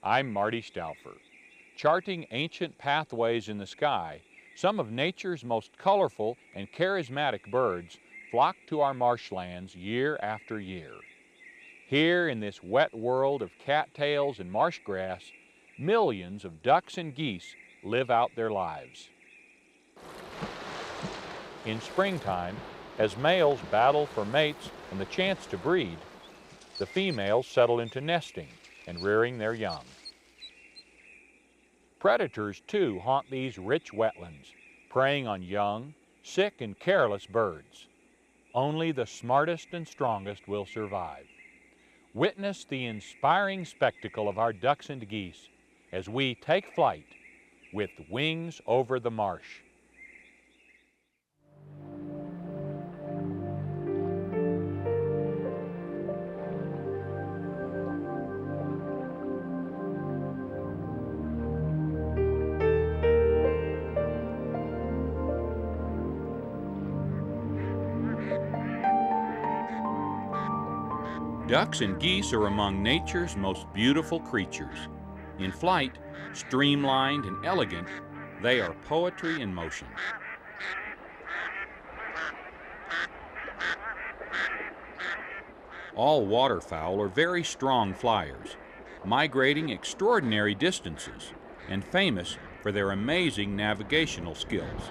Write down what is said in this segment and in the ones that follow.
I'm Marty Stauffer. Charting ancient pathways in the sky, some of nature's most colorful and charismatic birds flock to our marshlands year after year. Here in this wet world of cattails and marsh grass, millions of ducks and geese live out their lives. In springtime, as males battle for mates and the chance to breed, the females settle into nesting and rearing their young. Predators, too, haunt these rich wetlands, preying on young, sick, and careless birds. Only the smartest and strongest will survive. Witness the inspiring spectacle of our ducks and geese as we take flight with wings over the marsh. Ducks and geese are among nature's most beautiful creatures. In flight, streamlined and elegant, they are poetry in motion. All waterfowl are very strong flyers, migrating extraordinary distances and famous for their amazing navigational skills.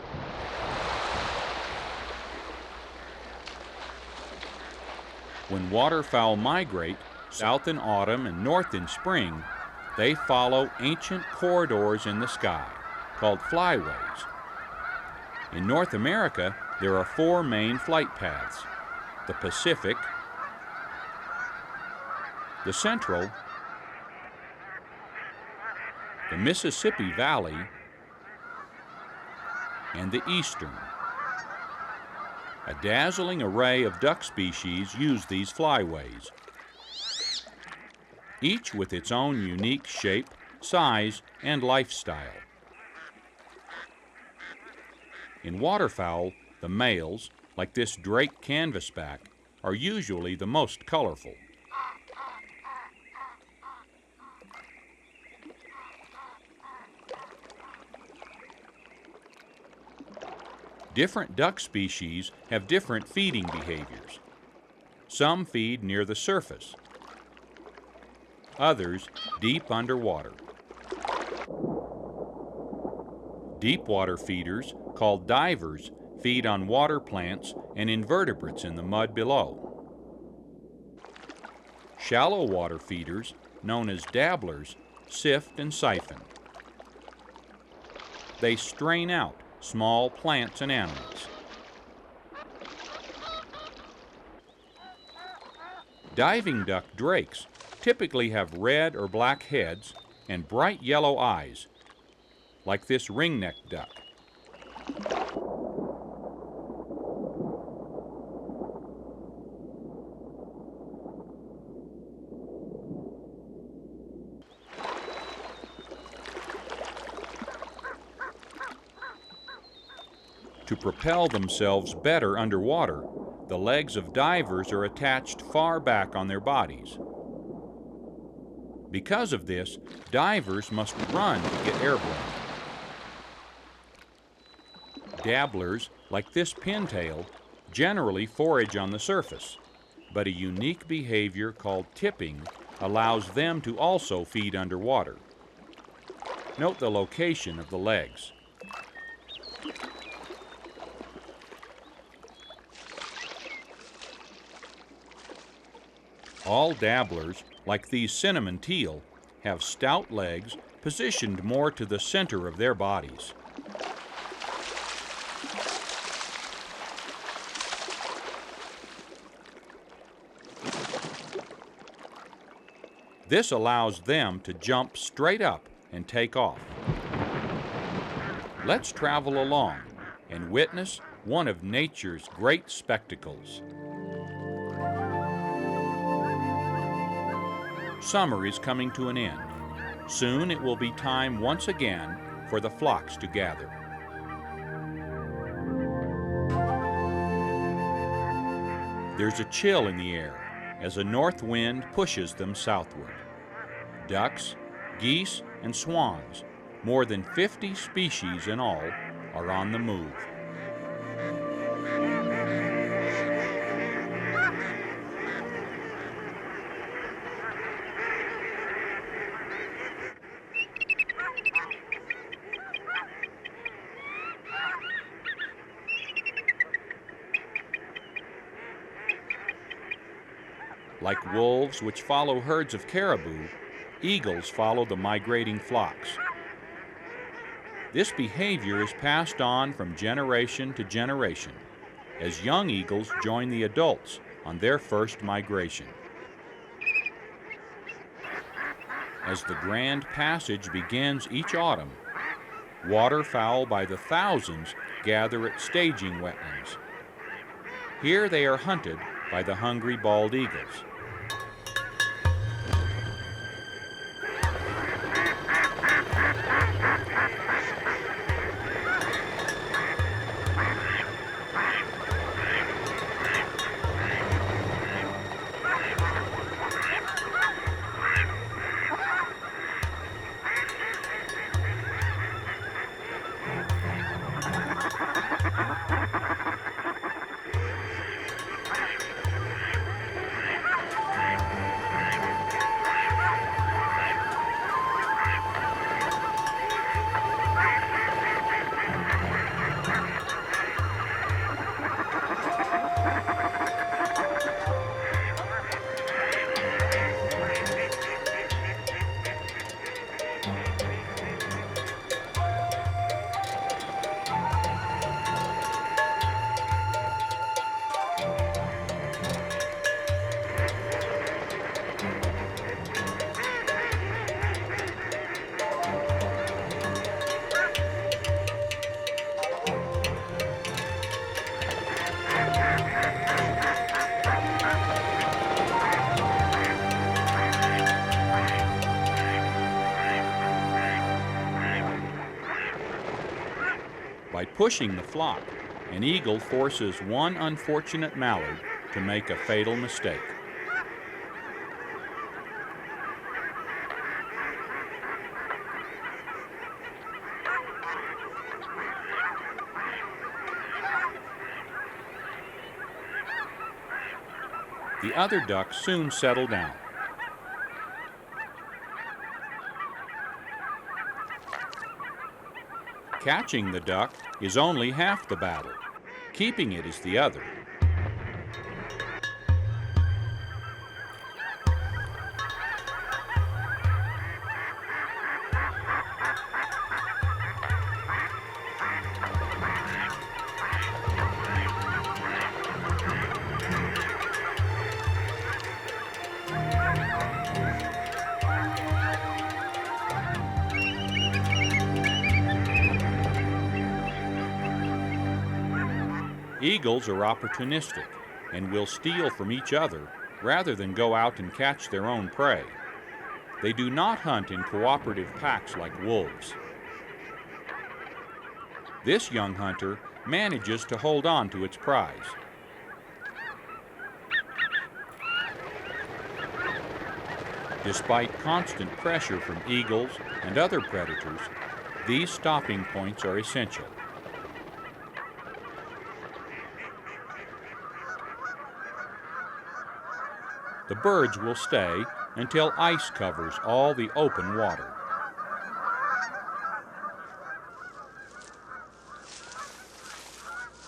When waterfowl migrate south in autumn and north in spring, they follow ancient corridors in the sky called flyways. In North America, there are 4 main flight paths: the Pacific, the Central, the Mississippi Valley, and the Eastern. A dazzling array of duck species use these flyways, each with its own unique shape, size, and lifestyle. In waterfowl, the males, like this Drake Canvasback, are usually the most colorful. Different duck species have different feeding behaviors. Some feed near the surface, others deep underwater. Deep water feeders, called divers, feed on water plants and invertebrates in the mud below. Shallow water feeders, known as dabblers, sift and siphon. They strain out small plants and animals. Diving duck drakes typically have red or black heads and bright yellow eyes, like this ring-necked duck. To propel themselves better underwater, the legs of divers are attached far back on their bodies. Because of this, divers must run to get airborne. Dabblers, like this pintail, generally forage on the surface, but a unique behavior called tipping allows them to also feed underwater. Note the location of the legs. All dabblers, like these cinnamon teal, have stout legs positioned more to the center of their bodies. This allows them to jump straight up and take off. Let's travel along and witness one of nature's great spectacles. Summer is coming to an end. Soon it will be time once again for the flocks to gather. There's a chill in the air as a north wind pushes them southward. Ducks, geese, and swans, more than 50 species in all, are on the move. Like wolves which follow herds of caribou, eagles follow the migrating flocks. This behavior is passed on from generation to generation as young eagles join the adults on their first migration. As the grand passage begins each autumn, waterfowl by the thousands gather at staging wetlands. Here they are hunted by the hungry bald eagles. By pushing the flock, an eagle forces one unfortunate mallard to make a fatal mistake. The other ducks soon settle down. Catching the duck is only half the battle. Keeping it is the other. Eagles are opportunistic and will steal from each other rather than go out and catch their own prey. They do not hunt in cooperative packs like wolves. This young hunter manages to hold on to its prize. Despite constant pressure from eagles and other predators, these stopping points are essential. The birds will stay until ice covers all the open water.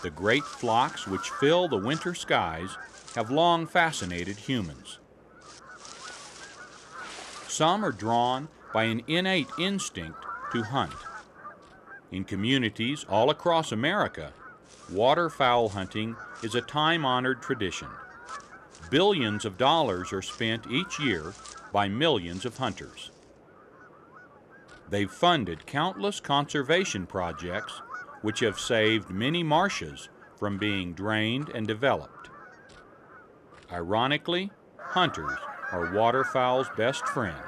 The great flocks which fill the winter skies have long fascinated humans. Some are drawn by an innate instinct to hunt. In communities all across America, waterfowl hunting is a time-honored tradition. Billions of dollars are spent each year by millions of hunters. They've funded countless conservation projects which have saved many marshes from being drained and developed. Ironically, hunters are waterfowl's best friend.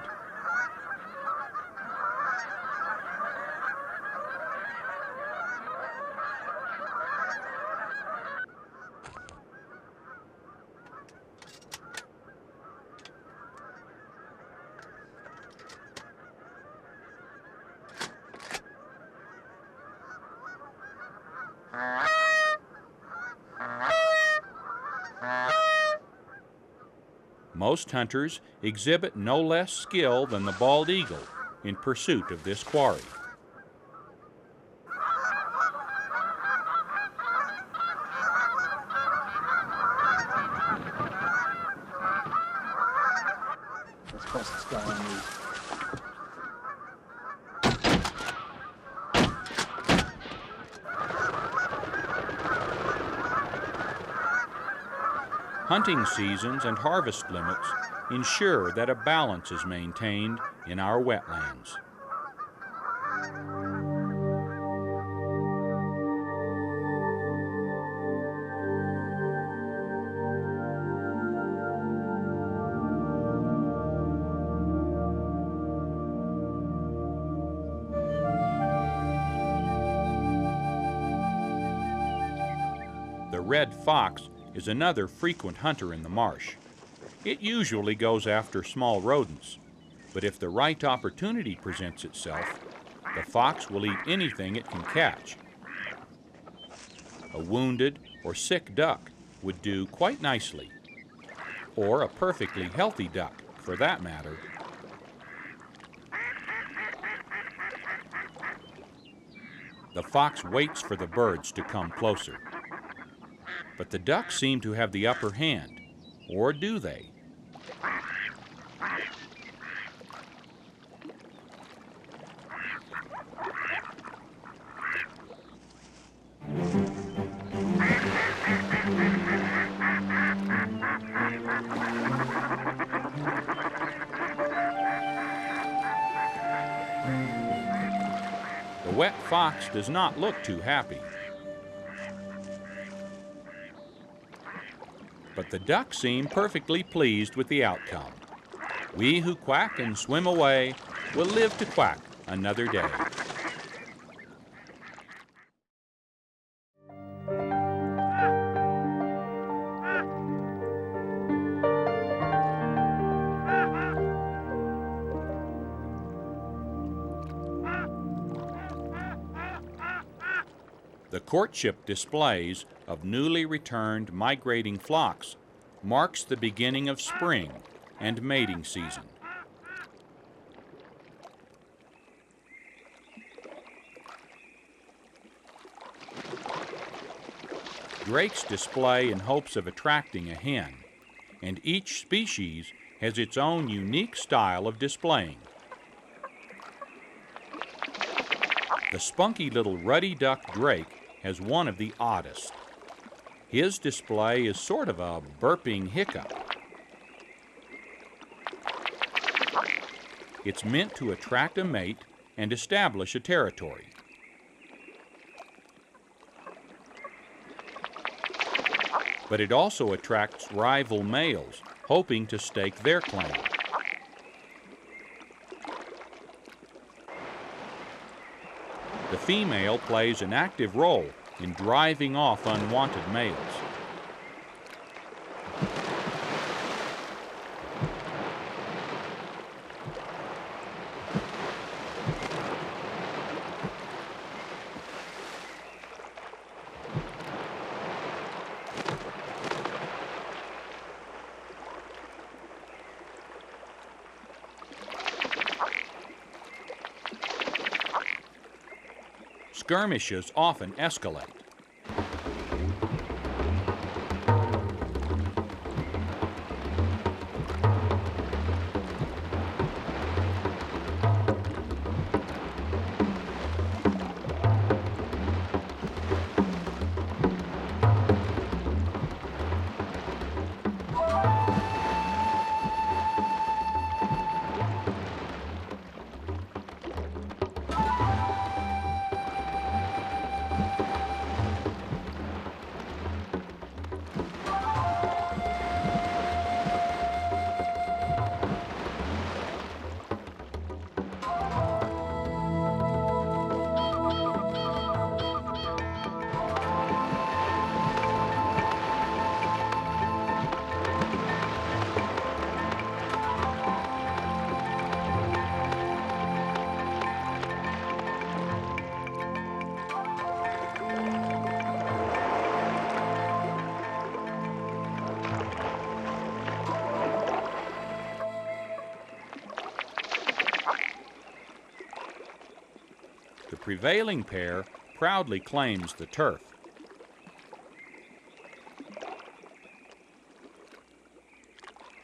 Most hunters exhibit no less skill than the bald eagle in pursuit of this quarry. Let's press this guy on these. Hunting seasons and harvest limits ensure that a balance is maintained in our wetlands. The red fox is another frequent hunter in the marsh. It usually goes after small rodents, but if the right opportunity presents itself, the fox will eat anything it can catch. A wounded or sick duck would do quite nicely, or a perfectly healthy duck, for that matter. The fox waits for the birds to come closer. But the ducks seem to have the upper hand, or do they? The wet fox does not look too happy. But the ducks seem perfectly pleased with the outcome. We who quack and swim away will live to quack another day. The courtship displays of newly returned migrating flocks marks the beginning of spring and mating season. Drakes display in hopes of attracting a hen, and each species has its own unique style of displaying. The spunky little ruddy duck drake has one of the oddest. His display is sort of a burping hiccup. It's meant to attract a mate and establish a territory. But it also attracts rival males, hoping to stake their claim. The female plays an active role in driving off unwanted males. Skirmishes often escalate. The prevailing pair proudly claims the turf.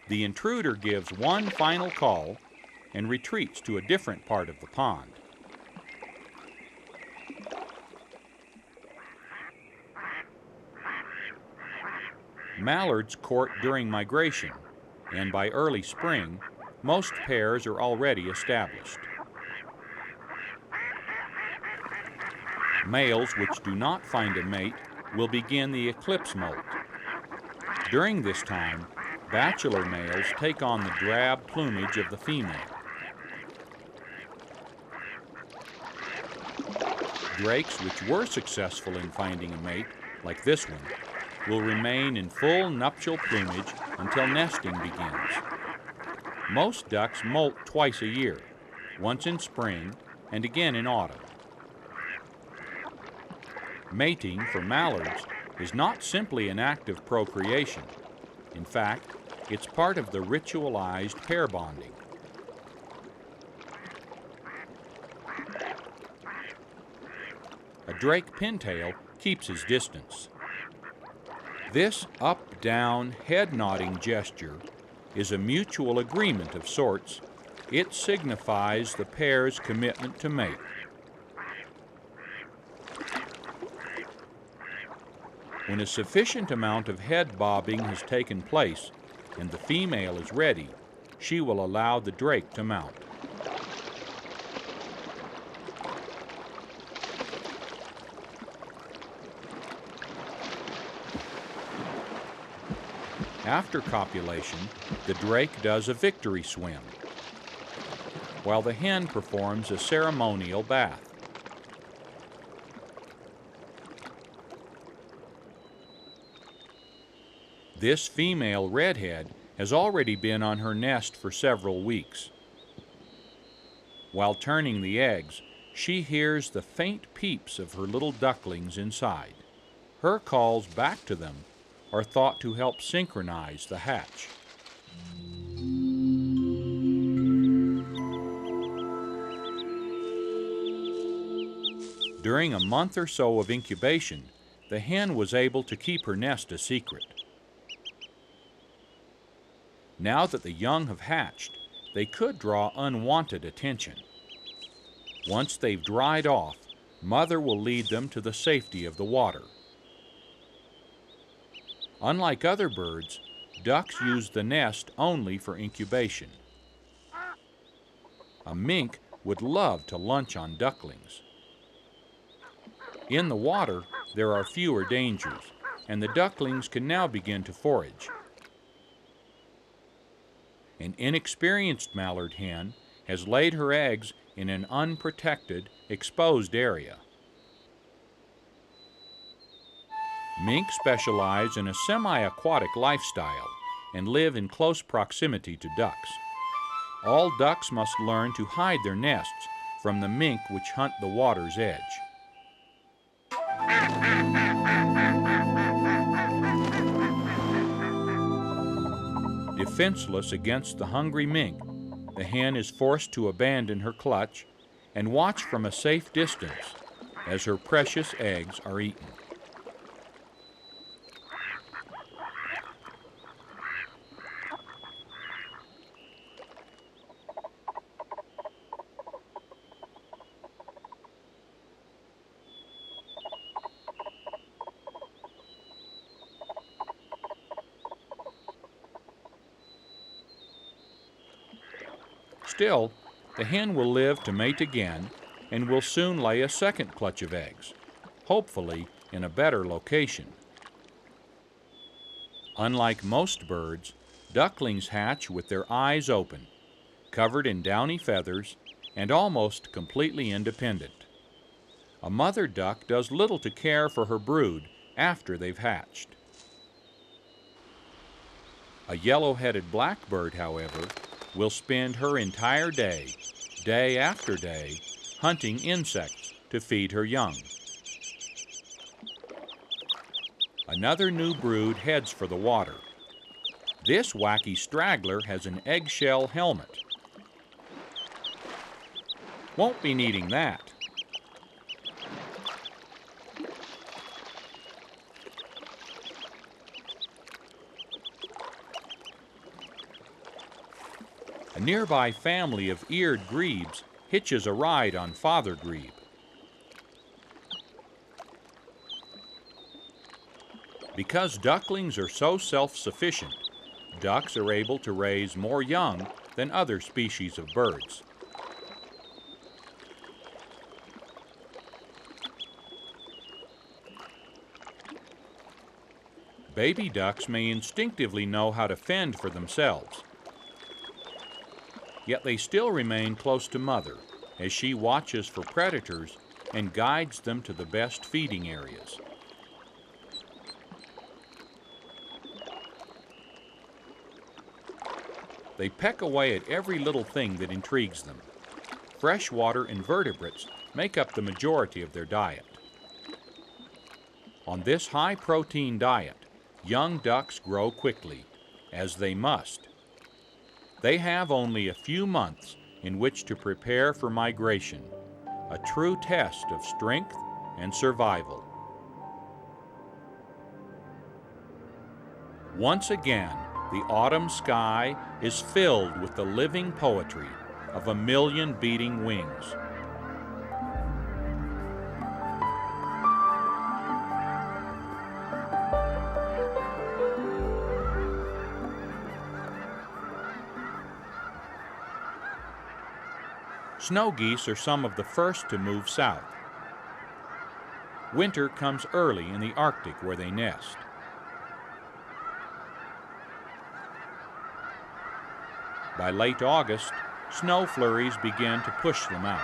The intruder gives one final call and retreats to a different part of the pond. Mallards court during migration, and by early spring, most pairs are already established. Males which do not find a mate will begin the eclipse molt. During this time, bachelor males take on the drab plumage of the female. Drakes which were successful in finding a mate, like this one, will remain in full nuptial plumage until nesting begins. Most ducks molt twice a year, once in spring and again in autumn. Mating for mallards is not simply an act of procreation. In fact, it's part of the ritualized pair bonding. A drake pintail keeps his distance. This up-down, head-nodding gesture is a mutual agreement of sorts. It signifies the pair's commitment to mate. When a sufficient amount of head bobbing has taken place and the female is ready, she will allow the drake to mount. After copulation, the drake does a victory swim, while the hen performs a ceremonial bath. This female redhead has already been on her nest for several weeks. While turning the eggs, she hears the faint peeps of her little ducklings inside. Her calls back to them are thought to help synchronize the hatch. During a month or so of incubation, the hen was able to keep her nest a secret. Now that the young have hatched, they could draw unwanted attention. Once they've dried off, mother will lead them to the safety of the water. Unlike other birds, ducks use the nest only for incubation. A mink would love to lunch on ducklings. In the water, there are fewer dangers, and the ducklings can now begin to forage. An inexperienced mallard hen has laid her eggs in an unprotected, exposed area. Mink specialize in a semi-aquatic lifestyle and live in close proximity to ducks. All ducks must learn to hide their nests from the mink which hunt the water's edge. Defenseless against the hungry mink, the hen is forced to abandon her clutch and watch from a safe distance as her precious eggs are eaten. Still, the hen will live to mate again and will soon lay a second clutch of eggs, hopefully in a better location. Unlike most birds, ducklings hatch with their eyes open, covered in downy feathers, and almost completely independent. A mother duck does little to care for her brood after they've hatched. A yellow-headed blackbird, however, will spend her entire day, day after day, hunting insects to feed her young. Another new brood heads for the water. This wacky straggler has an eggshell helmet. Won't be needing that. A nearby family of eared grebes hitches a ride on father grebe. Because ducklings are so self-sufficient, ducks are able to raise more young than other species of birds. Baby ducks may instinctively know how to fend for themselves. Yet they still remain close to mother as she watches for predators and guides them to the best feeding areas. They peck away at every little thing that intrigues them. Freshwater invertebrates make up the majority of their diet. On this high-protein diet, young ducks grow quickly, as they must. They have only a few months in which to prepare for migration, a true test of strength and survival. Once again, the autumn sky is filled with the living poetry of a million beating wings. Snow geese are some of the first to move south. Winter comes early in the Arctic where they nest. By late August, snow flurries begin to push them out.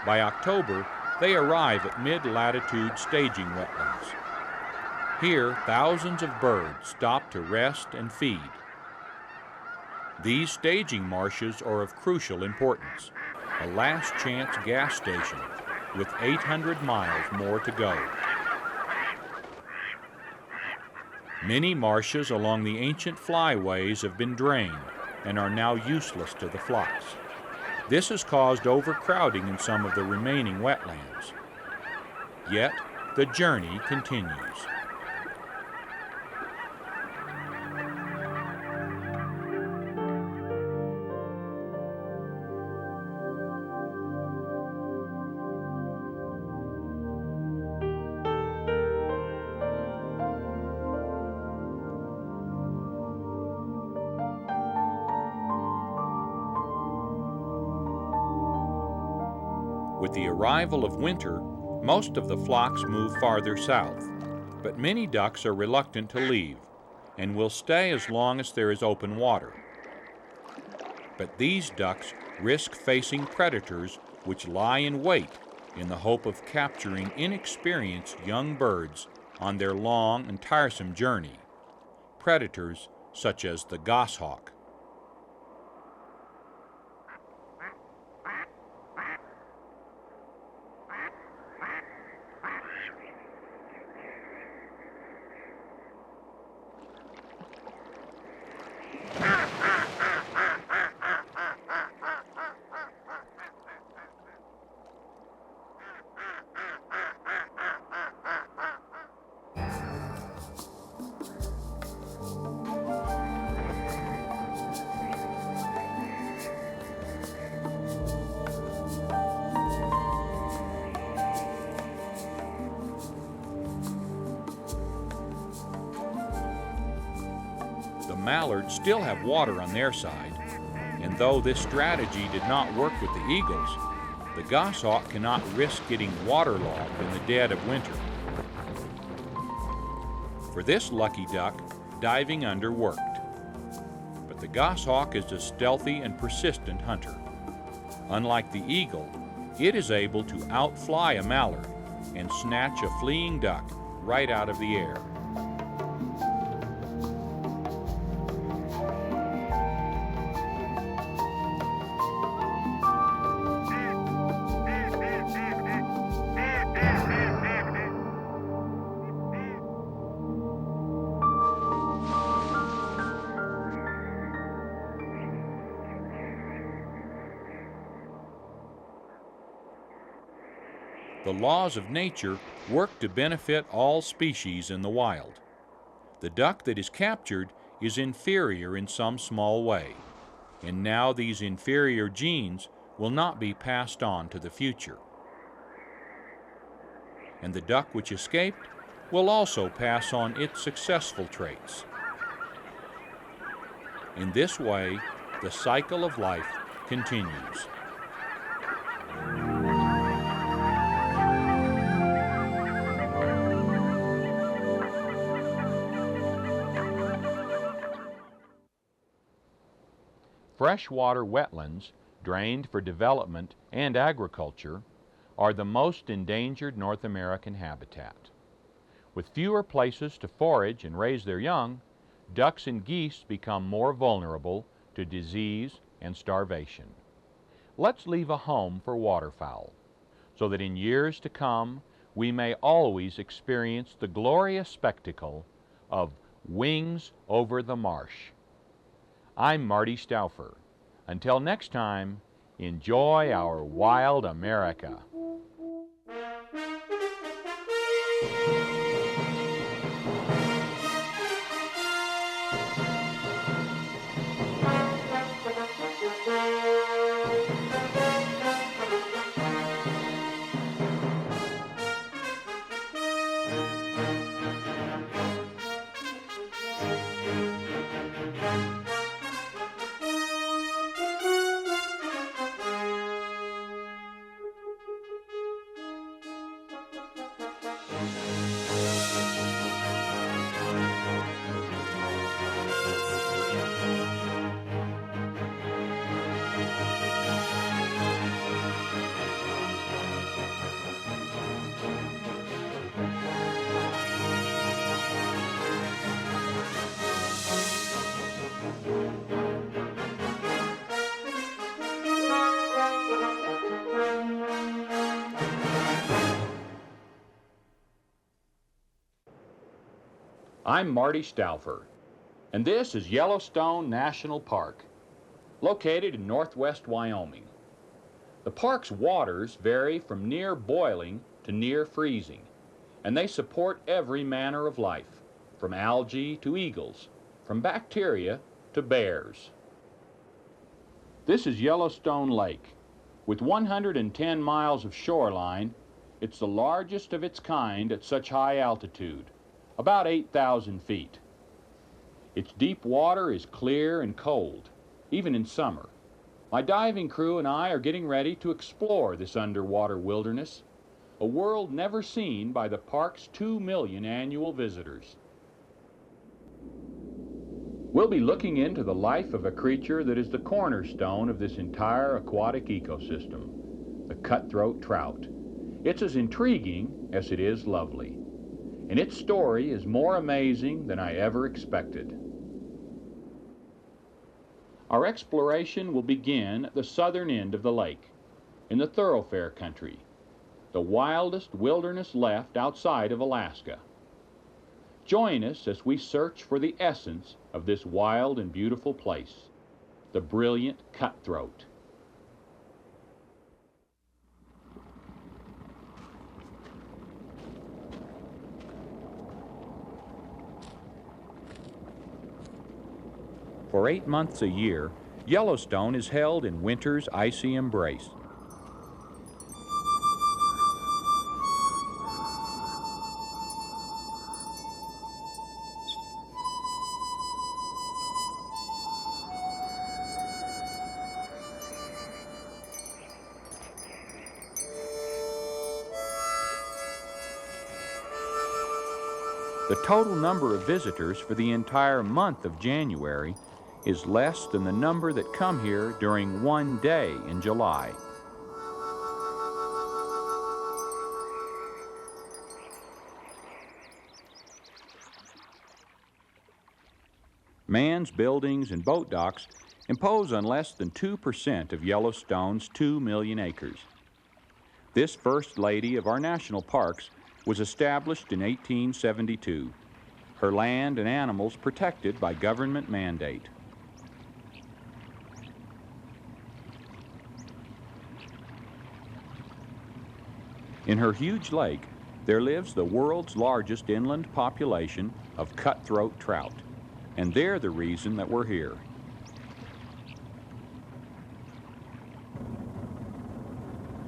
By October, they arrive at mid-latitude staging wetlands. Here, thousands of birds stop to rest and feed. These staging marshes are of crucial importance, a last-chance gas station with 800 miles more to go. Many marshes along the ancient flyways have been drained and are now useless to the flocks. This has caused overcrowding in some of the remaining wetlands. Yet, the journey continues. With the arrival of winter, most of the flocks move farther south, but many ducks are reluctant to leave and will stay as long as there is open water. But these ducks risk facing predators which lie in wait in the hope of capturing inexperienced young birds on their long and tiresome journey, predators such as the goshawk. mallards still have water on their side, and though this strategy did not work with the eagles, the goshawk cannot risk getting waterlogged in the dead of winter. For this lucky duck, diving under worked. But the goshawk is a stealthy and persistent hunter. Unlike the eagle, it is able to outfly a mallard and snatch a fleeing duck right out of the air. The laws of nature work to benefit all species in the wild. The duck that is captured is inferior in some small way, and now these inferior genes will not be passed on to the future. And the duck which escaped will also pass on its successful traits. In this way, the cycle of life continues. Freshwater wetlands, drained for development and agriculture, are the most endangered North American habitat. With fewer places to forage and raise their young, ducks and geese become more vulnerable to disease and starvation. Let's leave a home for waterfowl, so that in years to come we may always experience the glorious spectacle of wings over the marsh. I'm Marty Stauffer. Until next time, enjoy our wild America. I'm Marty Stauffer, and this is Yellowstone National Park, located in northwest Wyoming. The park's waters vary from near boiling to near freezing, and they support every manner of life, from algae to eagles, from bacteria to bears. This is Yellowstone Lake. With 110 miles of shoreline, it's the largest of its kind at such high altitude, about 8,000 feet. Its deep water is clear and cold, even in summer. My diving crew and I are getting ready to explore this underwater wilderness, a world never seen by the park's 2 million annual visitors. We'll be looking into the life of a creature that is the cornerstone of this entire aquatic ecosystem, the cutthroat trout. It's as intriguing as it is lovely, and its story is more amazing than I ever expected. Our exploration will begin at the southern end of the lake, in the thoroughfare country, the wildest wilderness left outside of Alaska. Join us as we search for the essence of this wild and beautiful place, the brilliant cutthroat. For 8 months a year, Yellowstone is held in winter's icy embrace. The total number of visitors for the entire month of January is less than the number that come here during one day in July. Man's buildings and boat docks impose on less than 2% of Yellowstone's 2 million acres. This first lady of our national parks was established in 1872. Her land and animals protected by government mandate. In her huge lake, there lives the world's largest inland population of cutthroat trout, and they're the reason that we're here.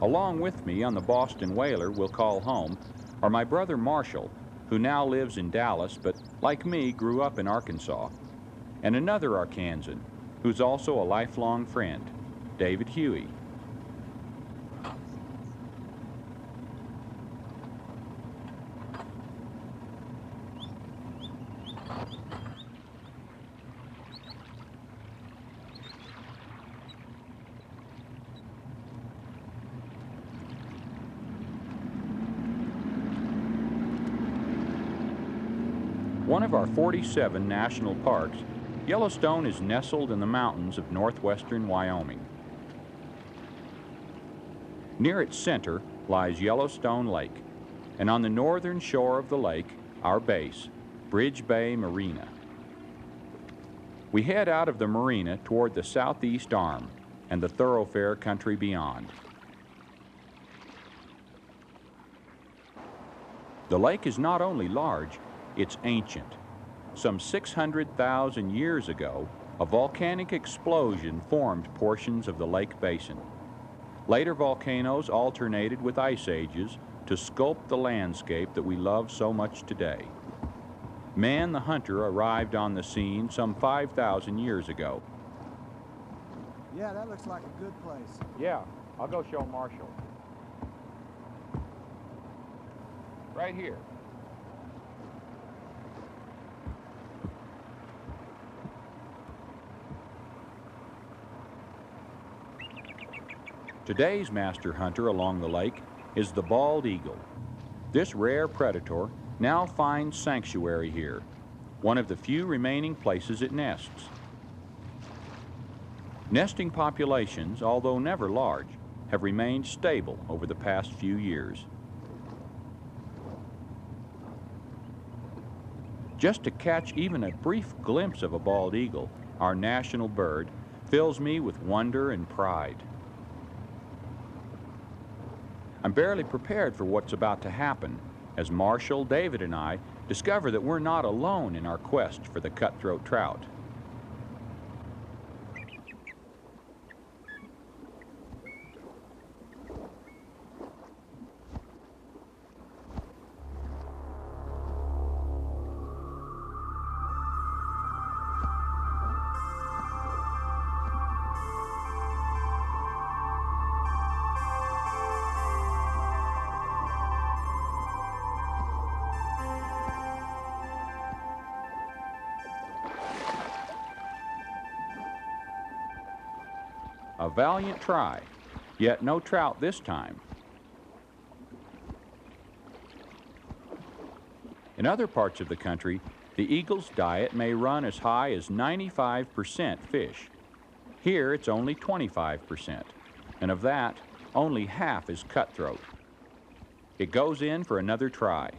Along with me on the Boston whaler we'll call home are my brother Marshall, who now lives in Dallas but, like me, grew up in Arkansas, and another Arkansan, who's also a lifelong friend, David Huey. One of our 47 national parks, Yellowstone is nestled in the mountains of northwestern Wyoming. Near its center lies Yellowstone Lake, and on the northern shore of the lake, our base, Bridge Bay Marina. We head out of the marina toward the southeast arm and the thoroughfare country beyond. The lake is not only large, it's ancient. Some 600,000 years ago, a volcanic explosion formed portions of the lake basin. Later volcanoes alternated with ice ages to sculpt the landscape that we love so much today. Man the hunter arrived on the scene some 5,000 years ago. Yeah, that looks like a good place. Yeah, I'll go show Marshall. Right here. Today's master hunter along the lake is the bald eagle. This rare predator now finds sanctuary here, one of the few remaining places it nests. Nesting populations, although never large, have remained stable over the past few years. Just to catch even a brief glimpse of a bald eagle, our national bird, fills me with wonder and pride. I'm barely prepared for what's about to happen as Marshall, David, and I discover that we're not alone in our quest for the cutthroat trout. A valiant try, yet no trout this time. In other parts of the country, the eagle's diet may run as high as 95% fish. Here it's only 25%, and of that, only half is cutthroat. It goes in for another try.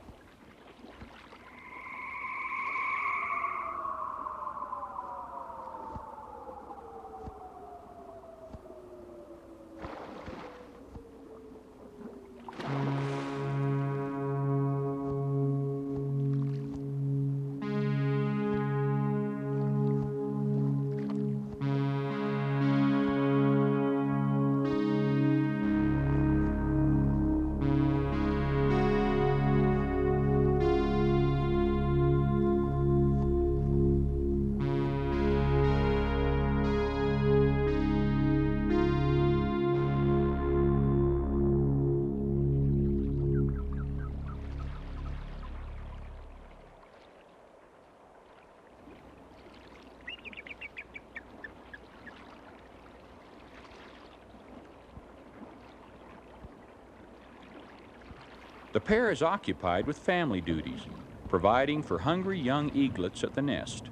The pair is occupied with family duties, providing for hungry young eaglets at the nest.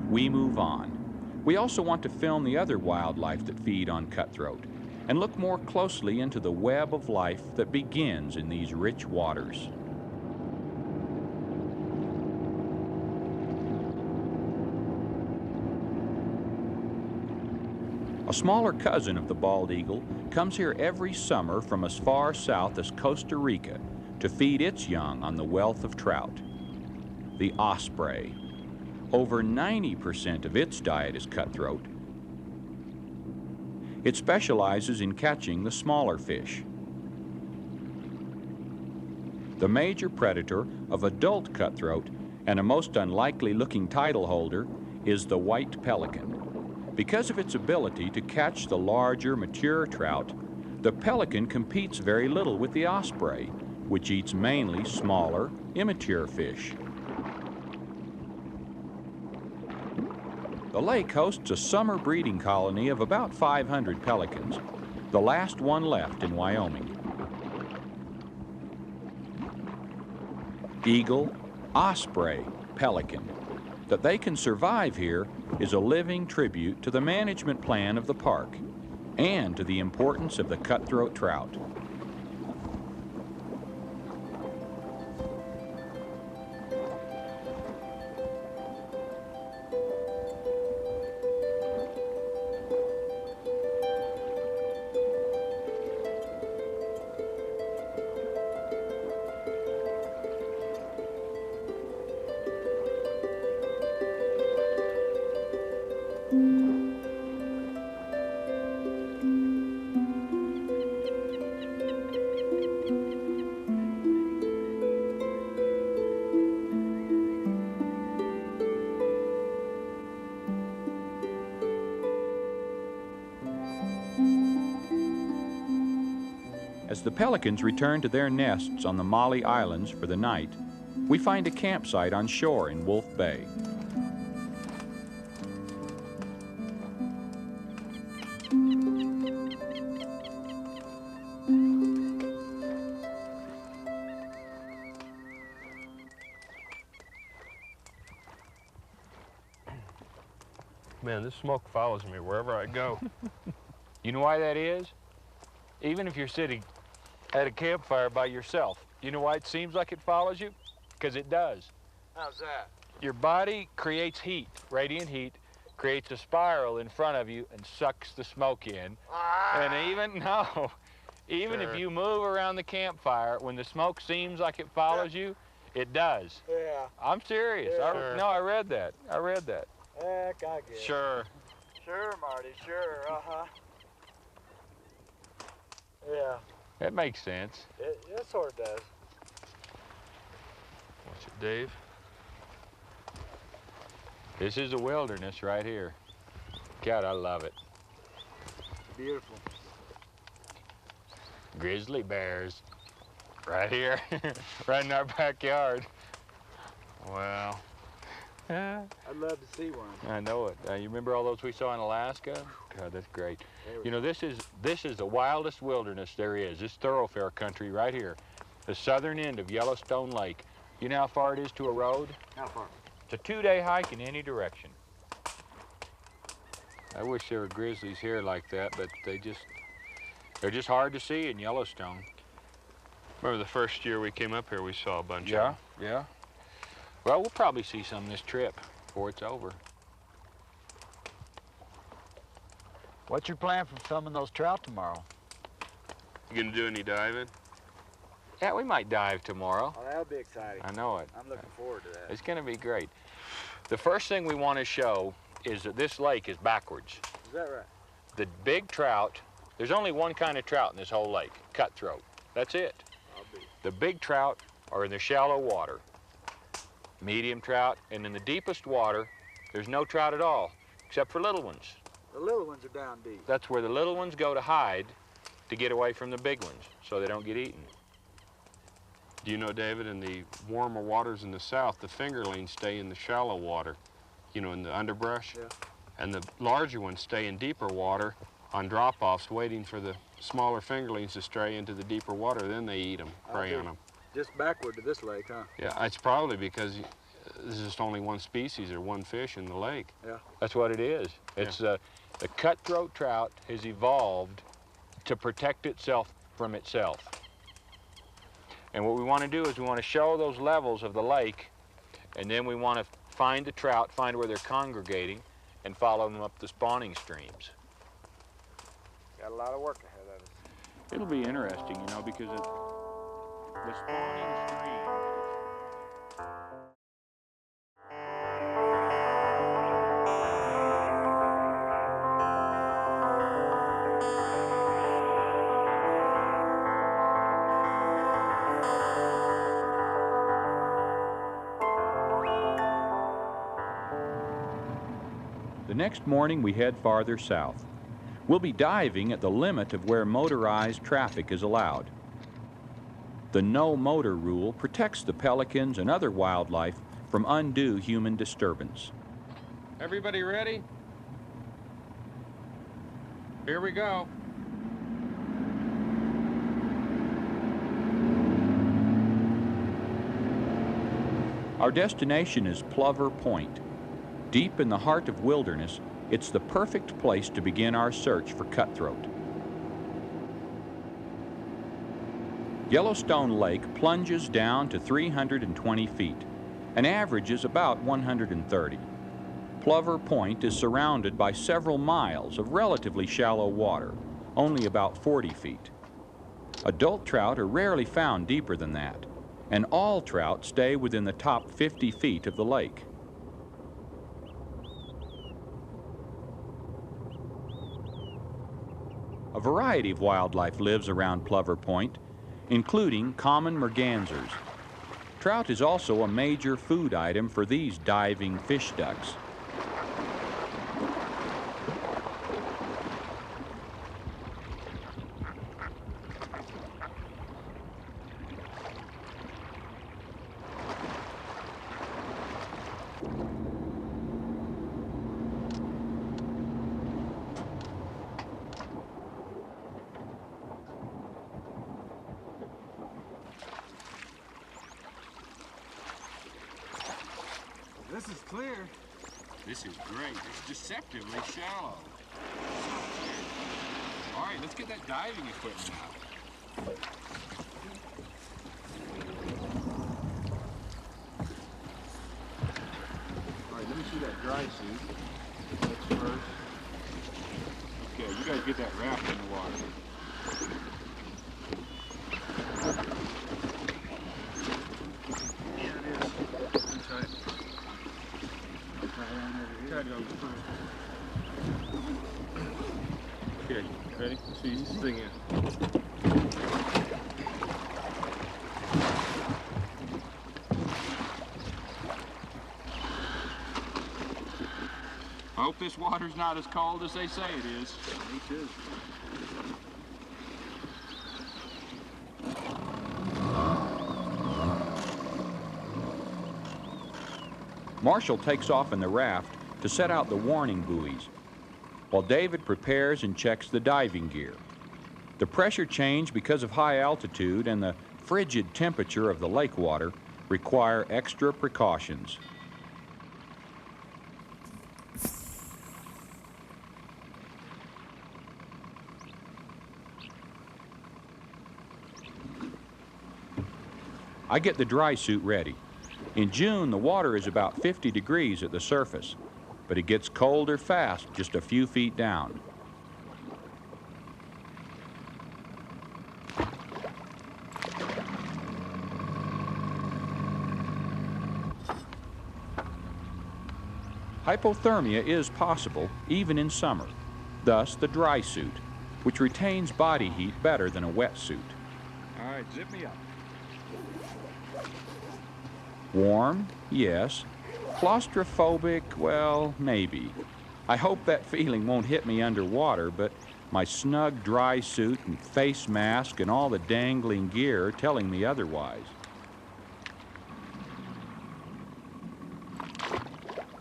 We move on. We also want to film the other wildlife that feed on cutthroat and look more closely into the web of life that begins in these rich waters. A smaller cousin of the bald eagle comes here every summer from as far south as Costa Rica to feed its young on the wealth of trout. The osprey. Over 90% of its diet is cutthroat. It specializes in catching the smaller fish. The major predator of adult cutthroat and a most unlikely looking title holder is the white pelican. Because of its ability to catch the larger, mature trout, the pelican competes very little with the osprey, which eats mainly smaller, immature fish. The lake hosts a summer breeding colony of about 500 pelicans, the last one left in Wyoming. Eagle, osprey, pelican. That they can survive here is a living tribute to the management plan of the park and to the importance of the cutthroat trout. As the pelicans return to their nests on the Molly Islands for the night, we find a campsite on shore in Wolf Bay. Man, this smoke follows me wherever I go. You know why that is? Even if you're sitting at a campfire by yourself, you know why it seems like it follows you? Because it does. How's that? Your body creates heat, radiant heat, creates a spiral in front of you and sucks the smoke in. And even if you move around the campfire, when the smoke seems like it follows you, it does. Yeah. I'm serious. Yeah. No, I read that. Heck, I get it. Sure. Sure, Marty, sure, Yeah, That makes sense. it sort of does. Watch it, Dave. This is a wilderness right here. God, I love it. Beautiful. Grizzly bears. Right here. Right in our backyard. Wow. I'd love to see one. I know it. You remember all those we saw in Alaska? God, that's great. You know, this is the wildest wilderness there is. This thoroughfare country right here. The southern end of Yellowstone Lake. You know how far it is to a road? How far? It's a 2-day hike in any direction. I wish there were grizzlies here like that, but they're just hard to see in Yellowstone. Remember the first year we came up here, we saw a bunch of Yeah, them. yeah. Well, we'll probably see some this trip before it's over. What's your plan for filming those trout tomorrow? You gonna do any diving? Yeah, we might dive tomorrow. Oh, that'll be exciting. I know it. I'm looking forward to that. It's going to be great. The first thing we want to show is that this lake is backwards. Is that right? The big trout, there's only one kind of trout in this whole lake, cutthroat. That's it. The big trout are in the shallow water. Medium trout, and in the deepest water, there's no trout at all, except for little ones. The little ones are down deep. That's where the little ones go to hide to get away from the big ones, so they don't get eaten. Do you know, David, in the warmer waters in the south, the fingerlings stay in the shallow water, you know, in the underbrush? Yeah. And the larger ones stay in deeper water on drop-offs, waiting for the smaller fingerlings to stray into the deeper water. Then they eat them, prey on them. Just backward to this lake, huh? Yeah, it's probably because there's just only one species or one fish in the lake. Yeah. That's what it is. It's the cutthroat trout has evolved to protect itself from itself. And what we want to do is we want to show those levels of the lake, and then we want to find the trout, find where they're congregating, and follow them up the spawning streams. Got a lot of work ahead of us. It'll be interesting, you know, because the spawning stream. The next morning we head farther south. We'll be diving at the limit of where motorized traffic is allowed. The no motor rule protects the pelicans and other wildlife from undue human disturbance. Everybody ready? Here we go. Our destination is Plover Point. Deep in the heart of wilderness, it's the perfect place to begin our search for cutthroat. Yellowstone Lake plunges down to 320 feet and averages about 130. Plover Point is surrounded by several miles of relatively shallow water, only about 40 feet. Adult trout are rarely found deeper than that, and all trout stay within the top 50 feet of the lake. A variety of wildlife lives around Plover Point, including common mergansers. Trout is also a major food item for these diving fish ducks. This is clear. This is great. It's deceptively shallow. All right, let's get that diving equipment out. All right, let me see that dry suit. That's first. Okay, you guys get that raft in the water. Yeah, it is. That's right. Try to go first. Okay, ready? See this thing in. I hope this water's not as cold as they say it is. Me too. Marshall takes off in the raft to set out the warning buoys, while David prepares and checks the diving gear. The pressure change because of high altitude and the frigid temperature of the lake water require extra precautions. I get the dry suit ready. In June, the water is about 50 degrees at the surface, but it gets colder fast just a few feet down. Hypothermia is possible even in summer, thus the dry suit, which retains body heat better than a wetsuit. All right, zip me up. Warm, yes. Claustrophobic, well, maybe. I hope that feeling won't hit me underwater, but my snug dry suit and face mask and all the dangling gear are telling me otherwise.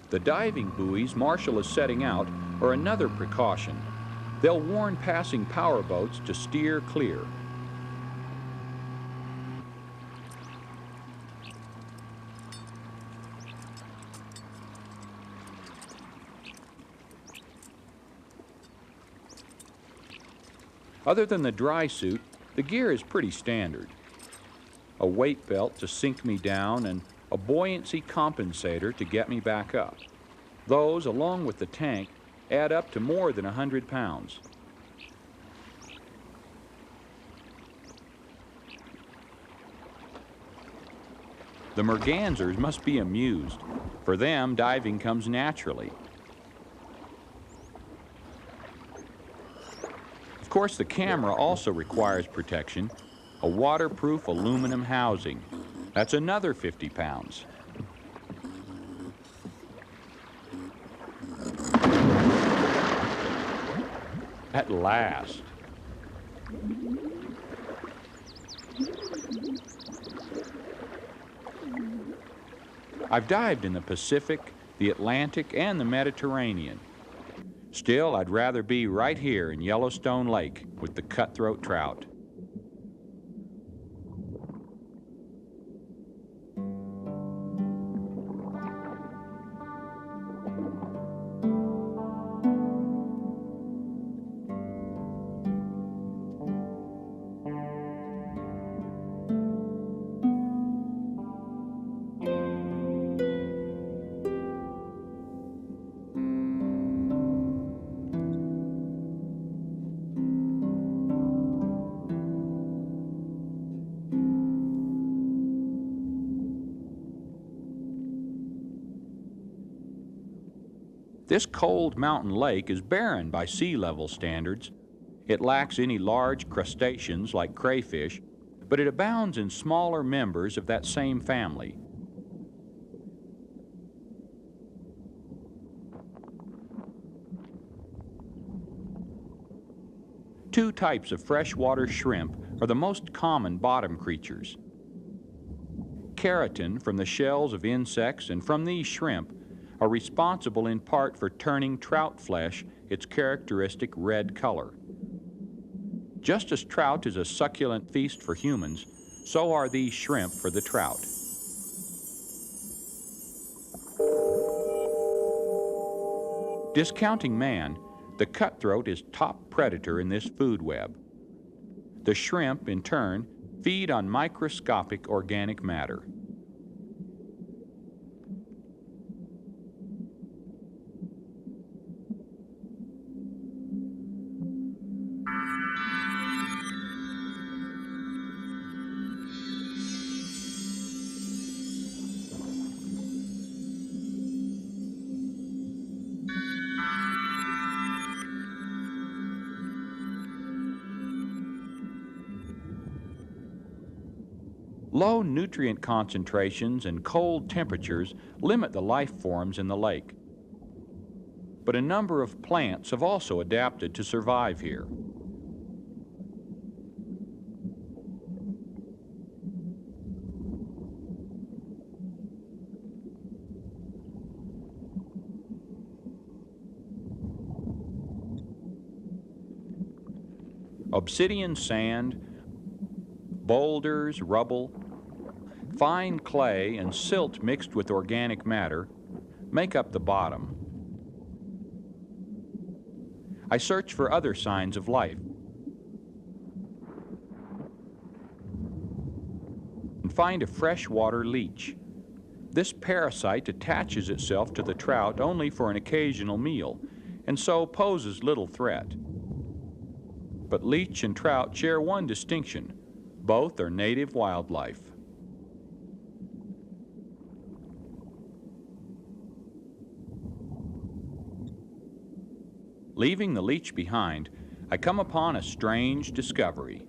The diving buoys Marshall is setting out are another precaution. They'll warn passing power boats to steer clear. Other than the dry suit, the gear is pretty standard. A weight belt to sink me down and a buoyancy compensator to get me back up. Those, along with the tank, add up to more than 100 pounds. The mergansers must be amused. For them, diving comes naturally. Of course, the camera also requires protection, a waterproof aluminum housing. That's another 50 pounds. At last. I've dived in the Pacific, the Atlantic, and the Mediterranean. Still, I'd rather be right here in Yellowstone Lake with the cutthroat trout. This cold mountain lake is barren by sea level standards. It lacks any large crustaceans like crayfish, but it abounds in smaller members of that same family. Two types of freshwater shrimp are the most common bottom creatures. Keratin from the shells of insects and from these shrimp are responsible in part for turning trout flesh its characteristic red color. Just as trout is a succulent feast for humans, so are these shrimp for the trout. Discounting man, the cutthroat is top predator in this food web. The shrimp, in turn, feed on microscopic organic matter. Low nutrient concentrations and cold temperatures limit the life forms in the lake. But a number of plants have also adapted to survive here. Obsidian sand, boulders, rubble, fine clay, and silt mixed with organic matter make up the bottom. I search for other signs of life and find a freshwater leech. This parasite attaches itself to the trout only for an occasional meal, and so poses little threat. But leech and trout share one distinction: both are native wildlife. Leaving the leech behind, I come upon a strange discovery.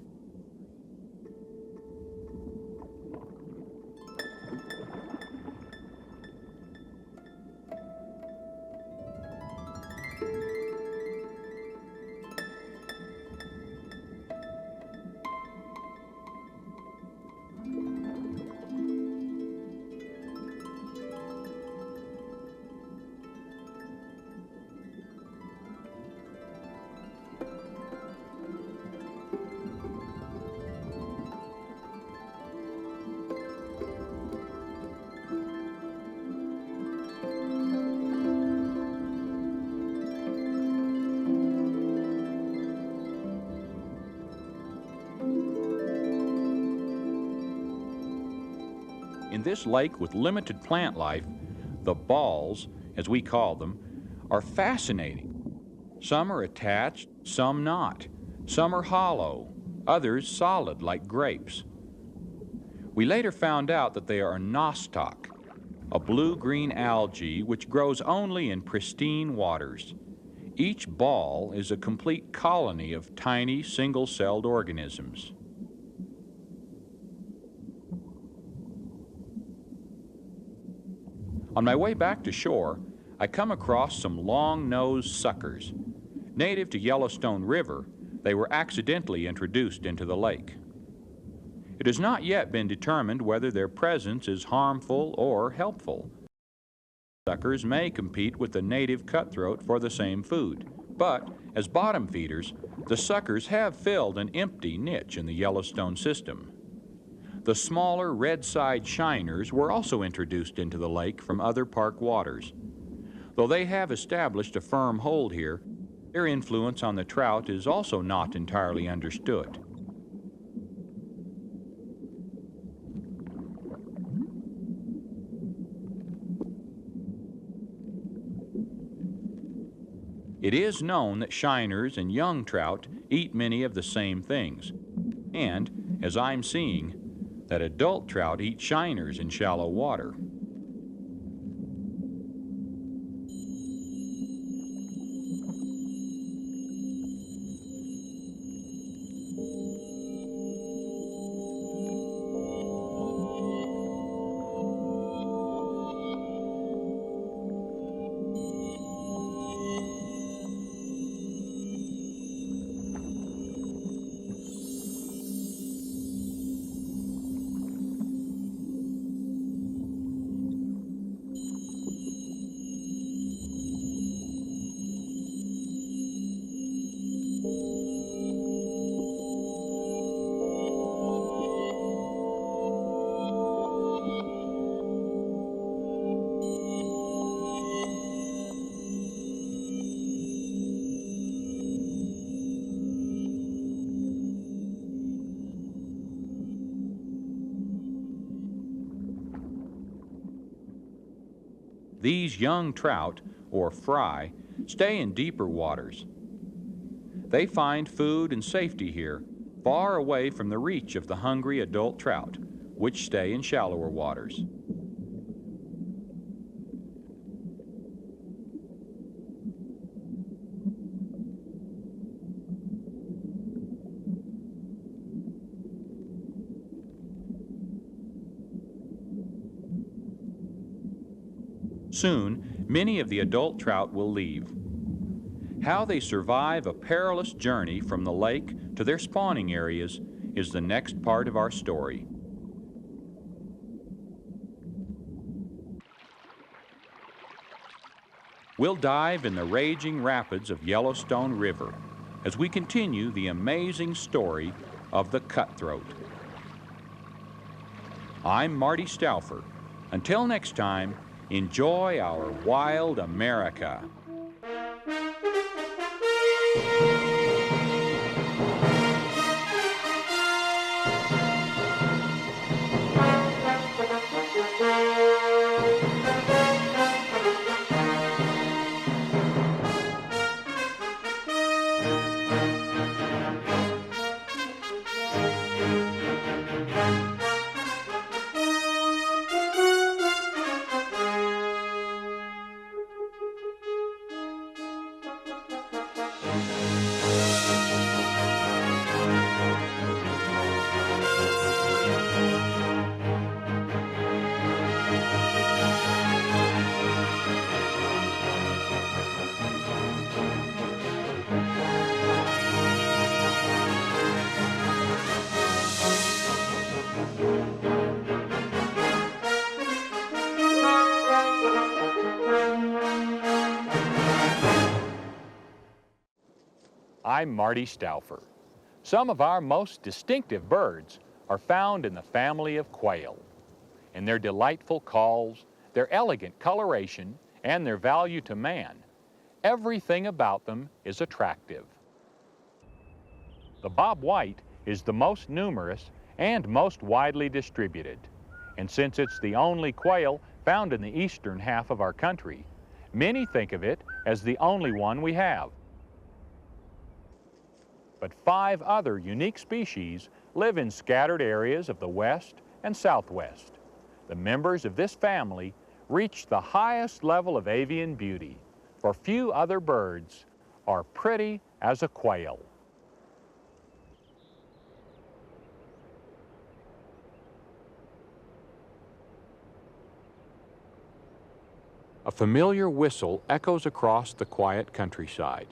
In this lake with limited plant life, the balls, as we call them, are fascinating. Some are attached, some not. Some are hollow, others solid like grapes. We later found out that they are nostoc, a blue-green algae which grows only in pristine waters. Each ball is a complete colony of tiny single-celled organisms. On my way back to shore, I come across some long-nosed suckers. Native to Yellowstone River, they were accidentally introduced into the lake. It has not yet been determined whether their presence is harmful or helpful. Suckers may compete with the native cutthroat for the same food, but as bottom feeders, the suckers have filled an empty niche in the Yellowstone system. The smaller red-side shiners were also introduced into the lake from other park waters. Though they have established a firm hold here, their influence on the trout is also not entirely understood. It is known that shiners and young trout eat many of the same things, and, as I'm seeing, that adult trout eat shiners in shallow water. These young trout, or fry, stay in deeper waters. They find food and safety here, far away from the reach of the hungry adult trout, which stay in shallower waters. Soon, many of the adult trout will leave. How they survive a perilous journey from the lake to their spawning areas is the next part of our story. We'll dive in the raging rapids of Yellowstone River as we continue the amazing story of the cutthroat. I'm Marty Stauffer. Until next time, enjoy our wild America. I'm Marty Stauffer. Some of our most distinctive birds are found in the family of quail. In their delightful calls, their elegant coloration, and their value to man, everything about them is attractive. The Bob White is the most numerous and most widely distributed. And since it's the only quail found in the eastern half of our country, many think of it as the only one we have. But 5 other unique species live in scattered areas of the west and southwest. The members of this family reach the highest level of avian beauty, for few other birds are pretty as a quail. A familiar whistle echoes across the quiet countryside.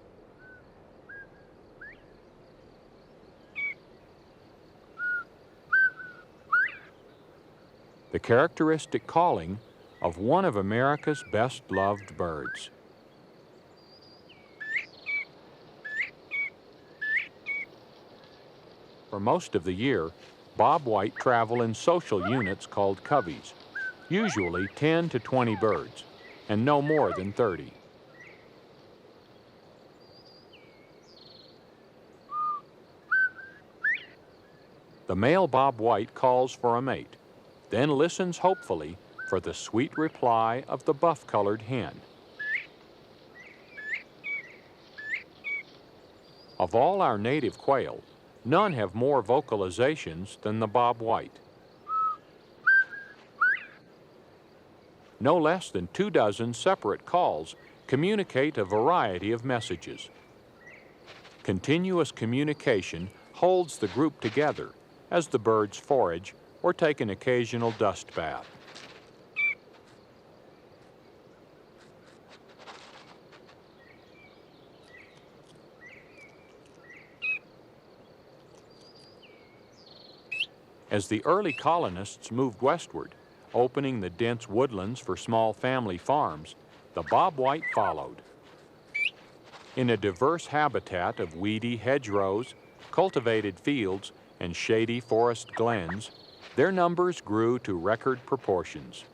The characteristic calling of one of America's best-loved birds. For most of the year, Bob White travel in social units called cubbies, usually 10 to 20 birds, and no more than 30. The male Bob White calls for a mate, then listens hopefully for the sweet reply of the buff-colored hen. Of all our native quail, none have more vocalizations than the Bob White. No less than 24 separate calls communicate a variety of messages. Continuous communication holds the group together as the birds forage or take an occasional dust bath. As the early colonists moved westward, opening the dense woodlands for small family farms, the Bob White followed. In a diverse habitat of weedy hedgerows, cultivated fields, and shady forest glens, their numbers grew to record proportions.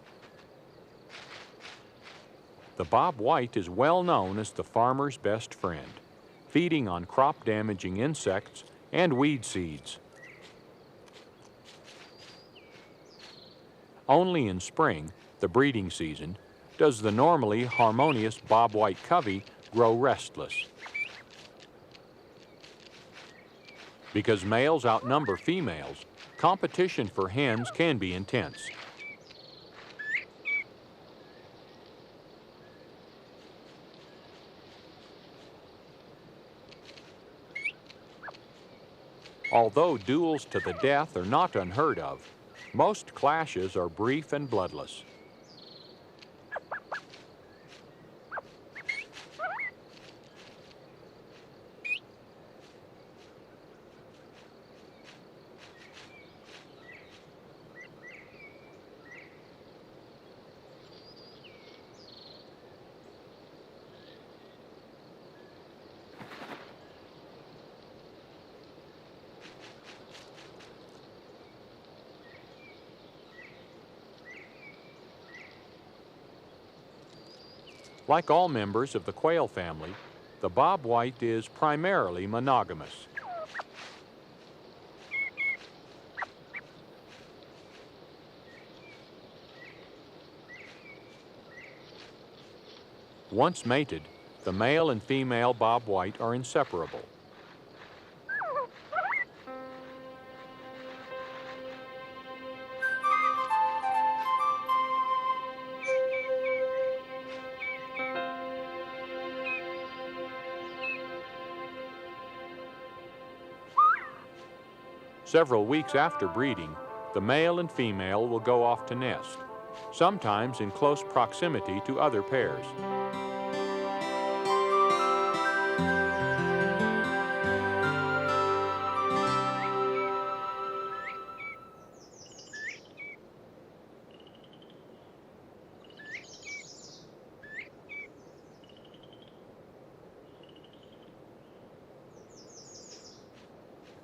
The Bob White is well known as the farmer's best friend, feeding on crop-damaging insects and weed seeds. Only in spring, the breeding season, does the normally harmonious Bob White covey grow restless. Because males outnumber females, competition for hens can be intense. Although duels to the death are not unheard of, most clashes are brief and bloodless. Like all members of the quail family, the Bob White is primarily monogamous. Once mated, the male and female Bob White are inseparable. Several weeks after breeding, the male and female will go off to nest, sometimes in close proximity to other pairs.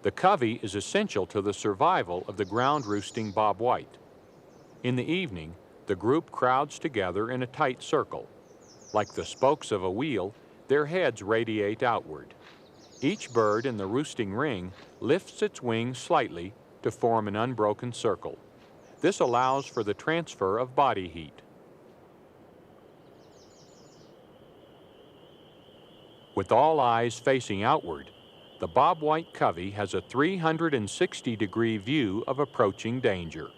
The covey is essential to the survival of the ground-roosting Bob White. In the evening, the group crowds together in a tight circle. Like the spokes of a wheel, their heads radiate outward. Each bird in the roosting ring lifts its wings slightly to form an unbroken circle. This allows for the transfer of body heat. With all eyes facing outward, the Bob White covey has a 360-degree view of approaching danger.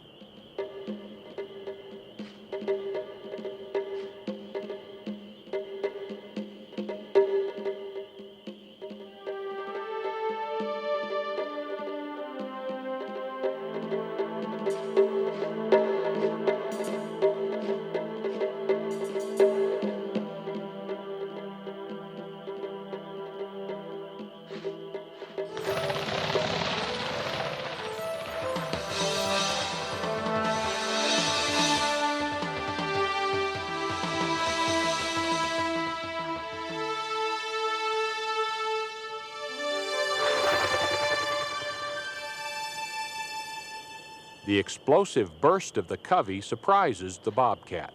The explosive burst of the covey surprises the bobcat.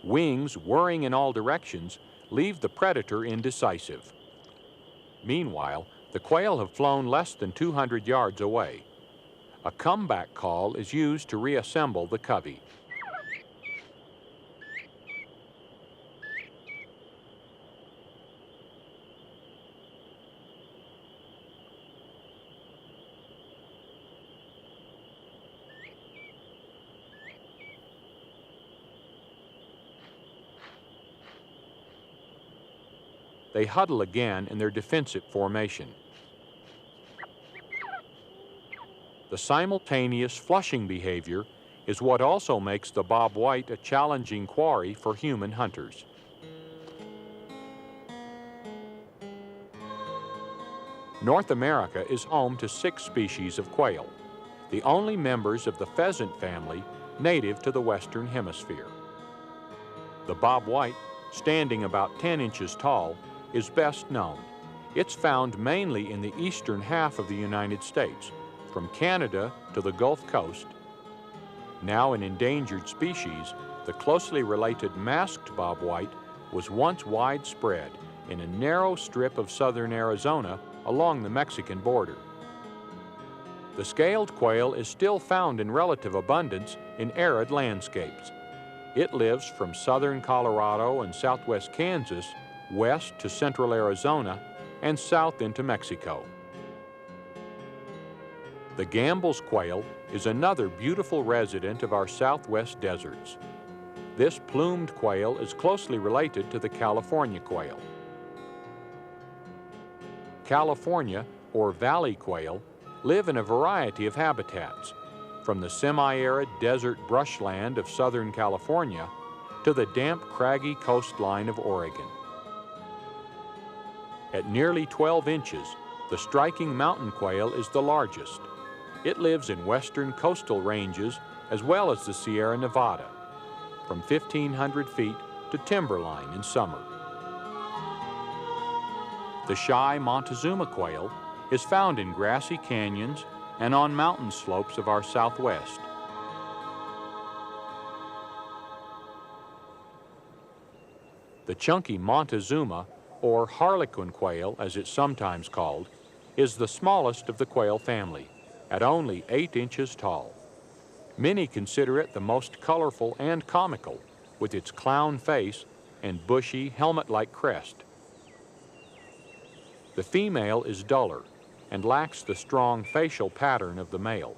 Wings whirring in all directions leave the predator indecisive. Meanwhile, the quail have flown less than 200 yards away. A comeback call is used to reassemble the covey. They huddle again in their defensive formation. The simultaneous flushing behavior is what also makes the Bob White a challenging quarry for human hunters. North America is home to 6 species of quail, the only members of the pheasant family native to the Western Hemisphere. The Bob White, standing about 10 inches tall, is best known. It's found mainly in the eastern half of the United States, from Canada to the Gulf Coast. Now an endangered species, the closely related masked Bob White was once widespread in a narrow strip of southern Arizona along the Mexican border. The scaled quail is still found in relative abundance in arid landscapes. It lives from southern Colorado and southwest Kansas west to central Arizona and south into Mexico. The Gambel's quail is another beautiful resident of our southwest deserts. This plumed quail is closely related to the California quail. California, or valley quail, live in a variety of habitats, from the semi-arid desert brushland of Southern California to the damp, craggy coastline of Oregon. At nearly 12 inches, the striking mountain quail is the largest. It lives in western coastal ranges as well as the Sierra Nevada, from 1,500 feet to timberline in summer. The shy Montezuma quail is found in grassy canyons and on mountain slopes of our southwest. The chunky Montezuma, or harlequin quail as it's sometimes called, is the smallest of the quail family, at only 8 inches tall. Many consider it the most colorful and comical, with its clown face and bushy, helmet-like crest. The female is duller and lacks the strong facial pattern of the male.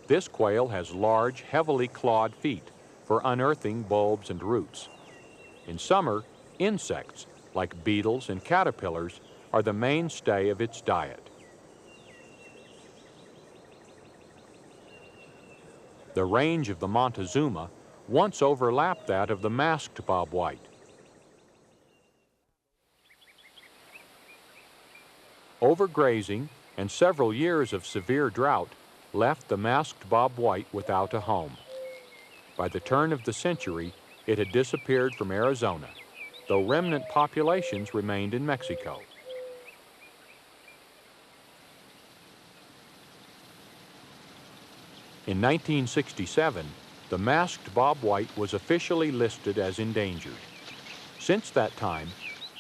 This quail has large, heavily clawed feet for unearthing bulbs and roots. In summer, insects, like beetles and caterpillars, are the mainstay of its diet. The range of the Montezuma once overlapped that of the masked Bob White. Overgrazing and several years of severe drought left the masked Bob White without a home. By the turn of the century, it had disappeared from Arizona, though remnant populations remained in Mexico. In 1967, the masked Bob White was officially listed as endangered. Since that time,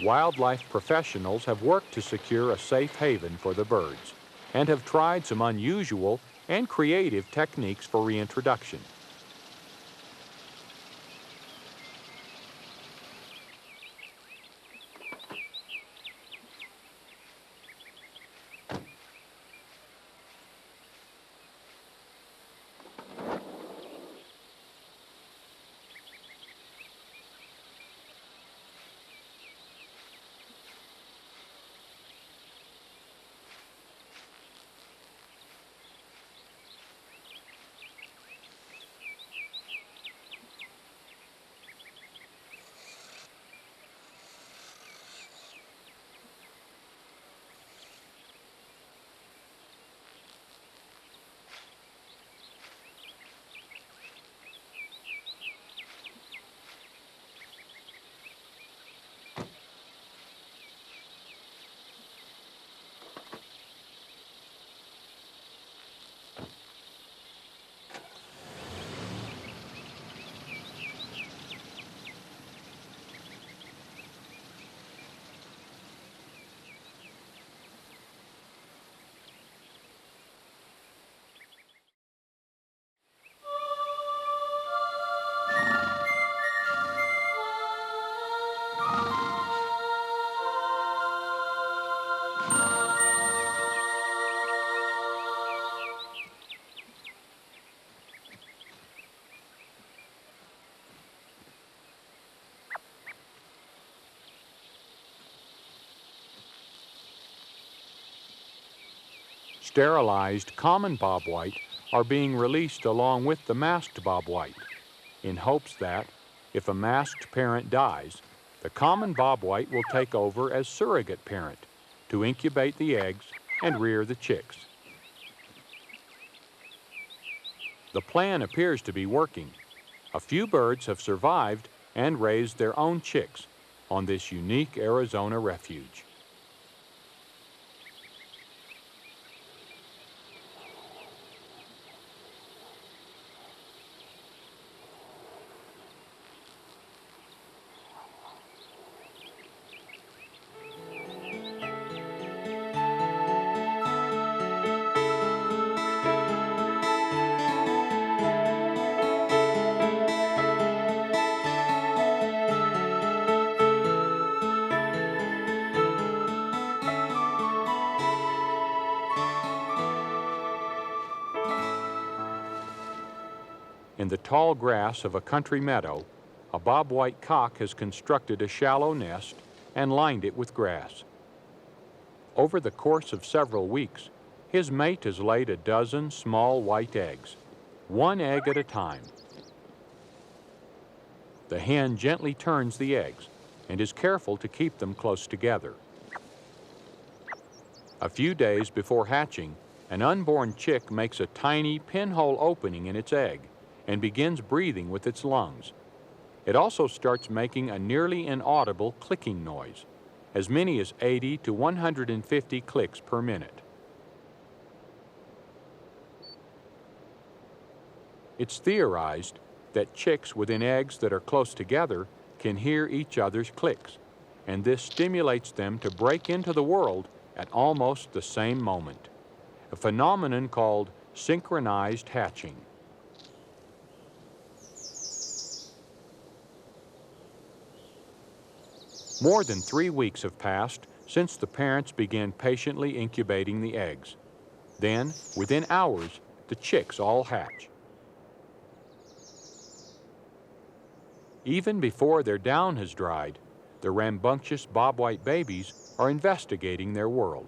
wildlife professionals have worked to secure a safe haven for the birds and have tried some unusual and creative techniques for reintroduction. Sterilized common Bob White are being released along with the masked Bob White, in hopes that, if a masked parent dies, the common Bob White will take over as surrogate parent to incubate the eggs and rear the chicks. The plan appears to be working. A few birds have survived and raised their own chicks on this unique Arizona refuge. In the tall grass of a country meadow, a Bob White cock has constructed a shallow nest and lined it with grass. Over the course of several weeks, his mate has laid a dozen small white eggs, one egg at a time. The hen gently turns the eggs and is careful to keep them close together. A few days before hatching, an unborn chick makes a tiny pinhole opening in its egg and begins breathing with its lungs. It also starts making a nearly inaudible clicking noise, as many as 80 to 150 clicks per minute. It's theorized that chicks within eggs that are close together can hear each other's clicks, and this stimulates them to break into the world at almost the same moment, a phenomenon called synchronized hatching. More than 3 weeks have passed since the parents began patiently incubating the eggs. Then, within hours, the chicks all hatch. Even before their down has dried, the rambunctious Bob White babies are investigating their world.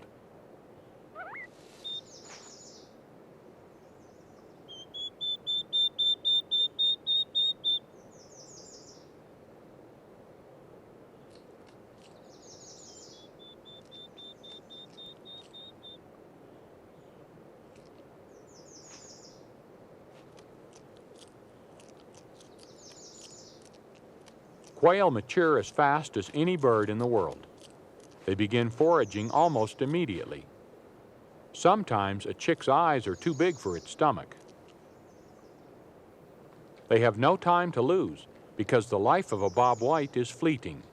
Quail mature as fast as any bird in the world. They begin foraging almost immediately. Sometimes a chick's eyes are too big for its stomach. They have no time to lose because the life of a Bob White is fleeting.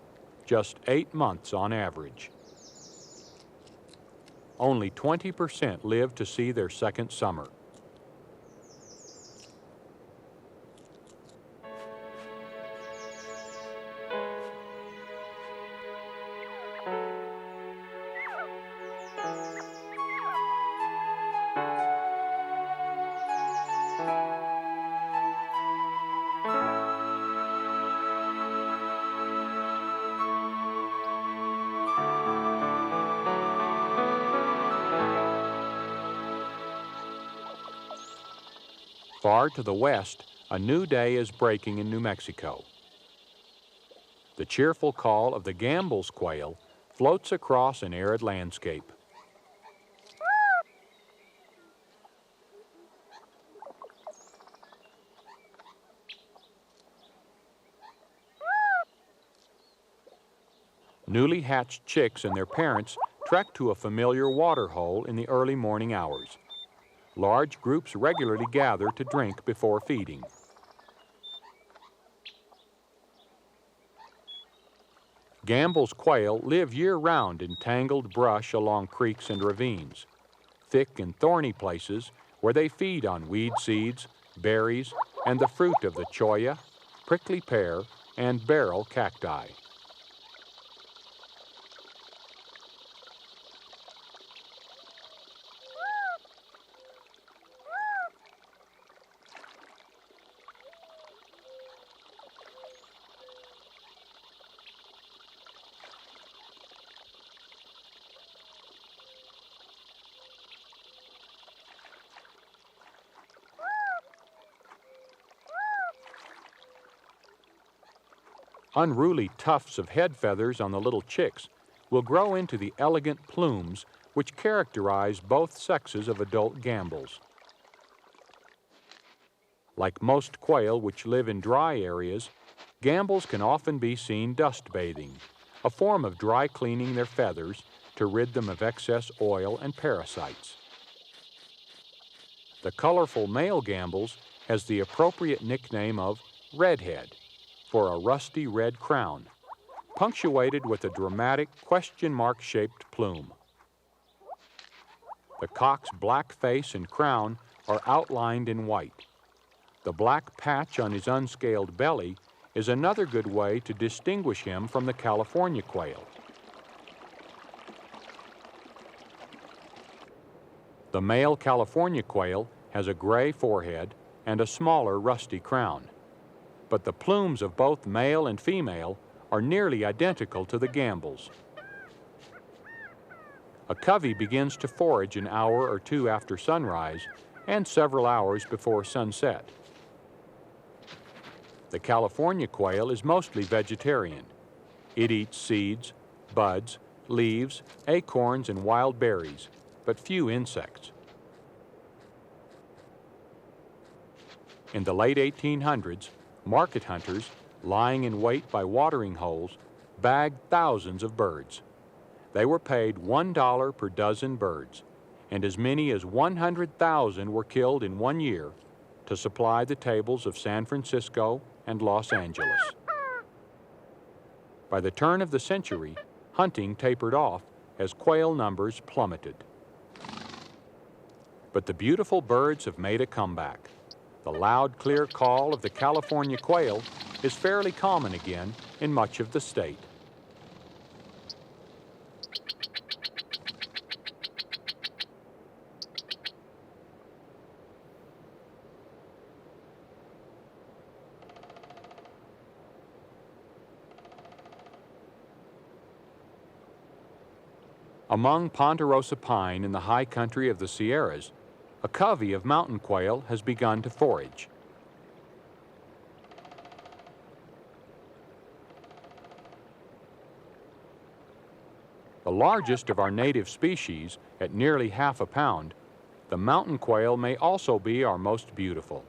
just 8 months on average. Only 20% live to see their second summer. Far to the west, a new day is breaking in New Mexico. The cheerful call of the Gambel's quail floats across an arid landscape. Newly hatched chicks and their parents trek to a familiar water hole in the early morning hours. Large groups regularly gather to drink before feeding. Gambel's quail live year-round in tangled brush along creeks and ravines, thick and thorny places where they feed on weed seeds, berries, and the fruit of the cholla, prickly pear, and barrel cacti. Unruly tufts of head feathers on the little chicks will grow into the elegant plumes which characterize both sexes of adult Gambels. Like most quail which live in dry areas, Gambels can often be seen dust bathing, a form of dry cleaning their feathers to rid them of excess oil and parasites. The colorful male Gambels has the appropriate nickname of redhead, for a rusty red crown, punctuated with a dramatic question mark-shaped plume. The cock's black face and crown are outlined in white. The black patch on his unscaled belly is another good way to distinguish him from the California quail. The male California quail has a gray forehead and a smaller rusty crown, but the plumes of both male and female are nearly identical to the Gambel's. A covey begins to forage an hour or two after sunrise and several hours before sunset. The California quail is mostly vegetarian. It eats seeds, buds, leaves, acorns, and wild berries, but few insects. In the late 1800s, market hunters, lying in wait by watering holes, bagged thousands of birds. They were paid $1 per dozen birds, and as many as 100,000 were killed in 1 year to supply the tables of San Francisco and Los Angeles. By the turn of the century, hunting tapered off as quail numbers plummeted. But the beautiful birds have made a comeback. The loud, clear call of the California quail is fairly common again in much of the state. Among ponderosa pine in the high country of the Sierras, a covey of mountain quail has begun to forage. The largest of our native species, at nearly half a pound, the mountain quail may also be our most beautiful.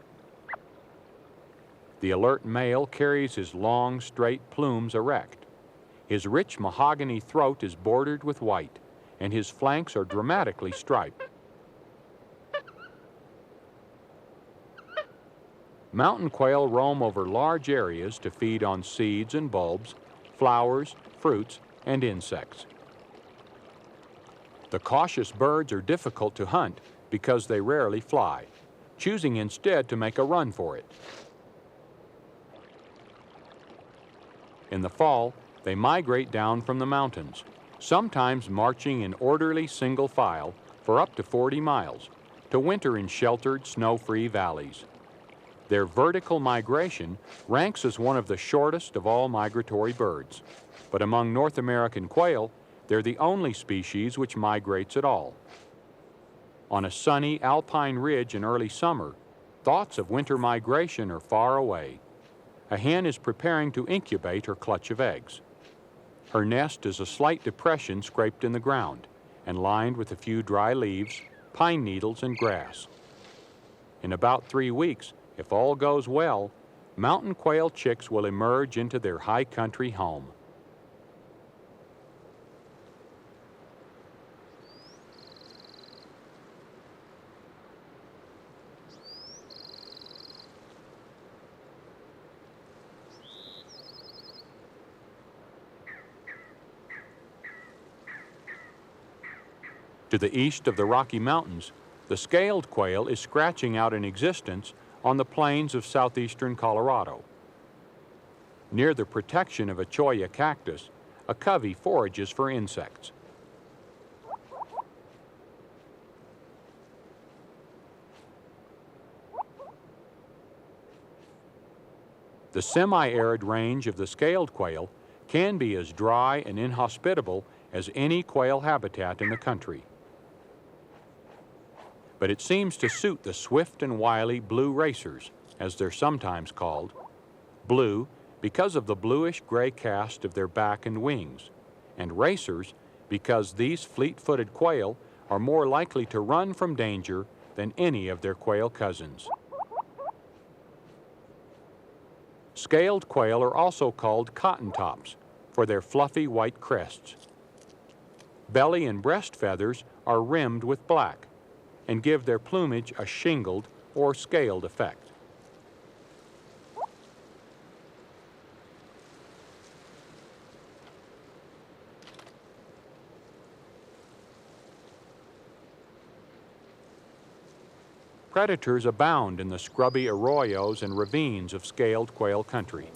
The alert male carries his long, straight plumes erect. His rich mahogany throat is bordered with white, and his flanks are dramatically striped. Mountain quail roam over large areas to feed on seeds and bulbs, flowers, fruits, and insects. The cautious birds are difficult to hunt because they rarely fly, choosing instead to make a run for it. In the fall, they migrate down from the mountains, sometimes marching in orderly single file for up to 40 miles, to winter in sheltered, snow-free valleys. Their vertical migration ranks as one of the shortest of all migratory birds, but among North American quail, they're the only species which migrates at all. On a sunny alpine ridge in early summer, thoughts of winter migration are far away. A hen is preparing to incubate her clutch of eggs. Her nest is a slight depression scraped in the ground and lined with a few dry leaves, pine needles, and grass. In about 3 weeks, if all goes well, mountain quail chicks will emerge into their high country home. To the east of the Rocky Mountains, the scaled quail is scratching out an existence on the plains of southeastern Colorado. Near the protection of a cholla cactus, a covey forages for insects. The semi-arid range of the scaled quail can be as dry and inhospitable as any quail habitat in the country. But it seems to suit the swift and wily blue racers, as they're sometimes called. Blue because of the bluish-gray cast of their back and wings, and racers because these fleet-footed quail are more likely to run from danger than any of their quail cousins. Scaled quail are also called cottontops for their fluffy white crests. Belly and breast feathers are rimmed with black and give their plumage a shingled or scaled effect. Predators abound in the scrubby arroyos and ravines of scaled quail country.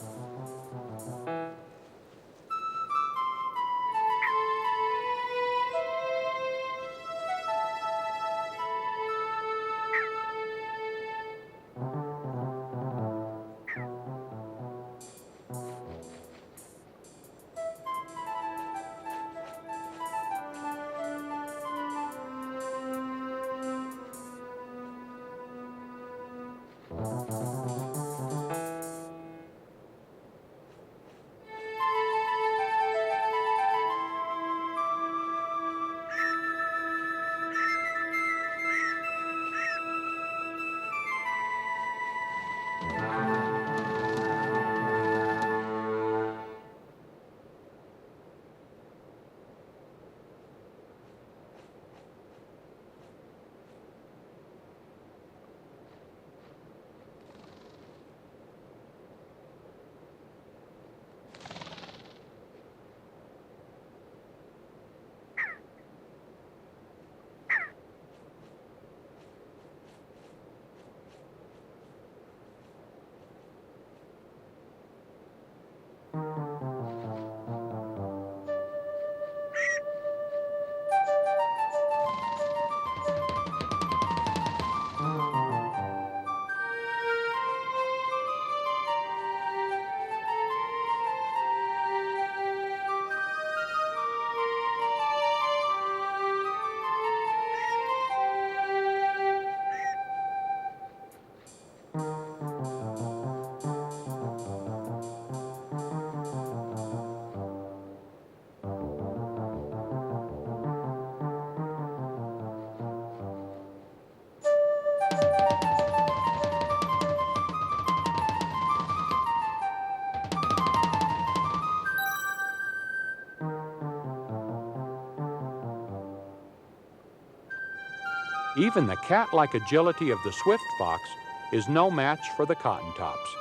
Even the cat-like agility of the swift fox is no match for the cottontops.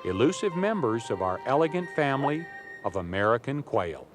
Elusive members of our elegant family, of American quail.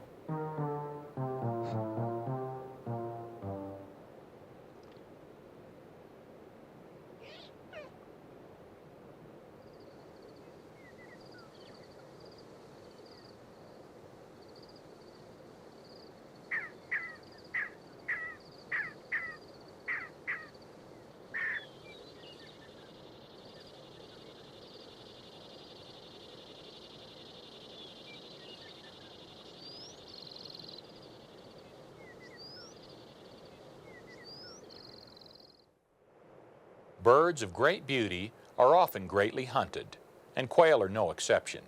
Birds of great beauty are often greatly hunted, and quail are no exception.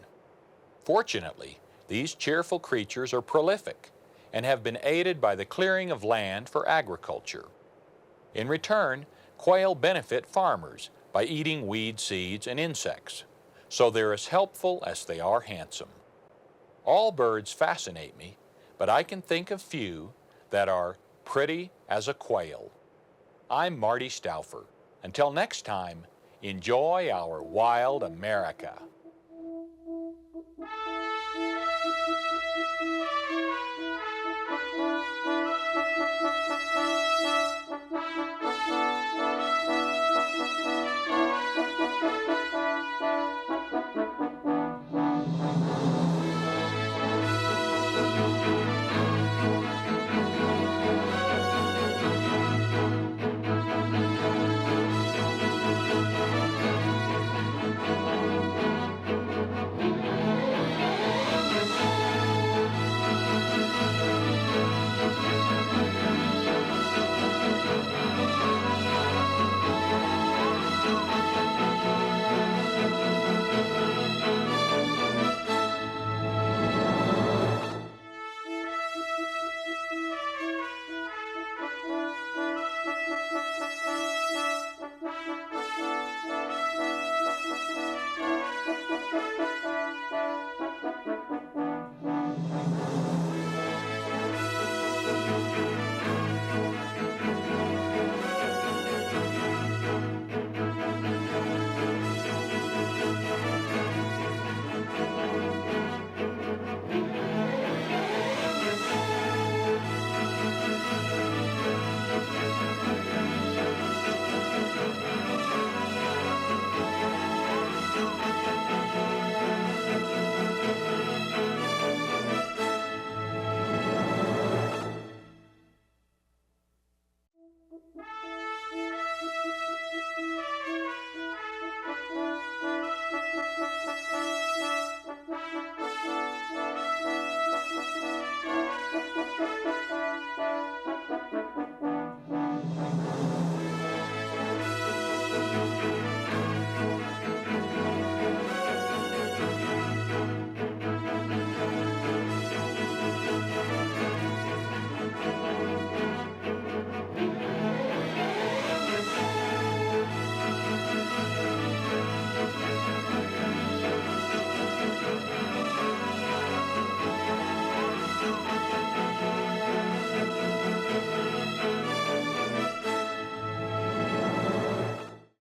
Fortunately, these cheerful creatures are prolific and have been aided by the clearing of land for agriculture. In return, quail benefit farmers by eating weed seeds and insects, so they're as helpful as they are handsome. All birds fascinate me, but I can think of few that are pretty as a quail. I'm Marty Stauffer. Until next time, enjoy our wild America.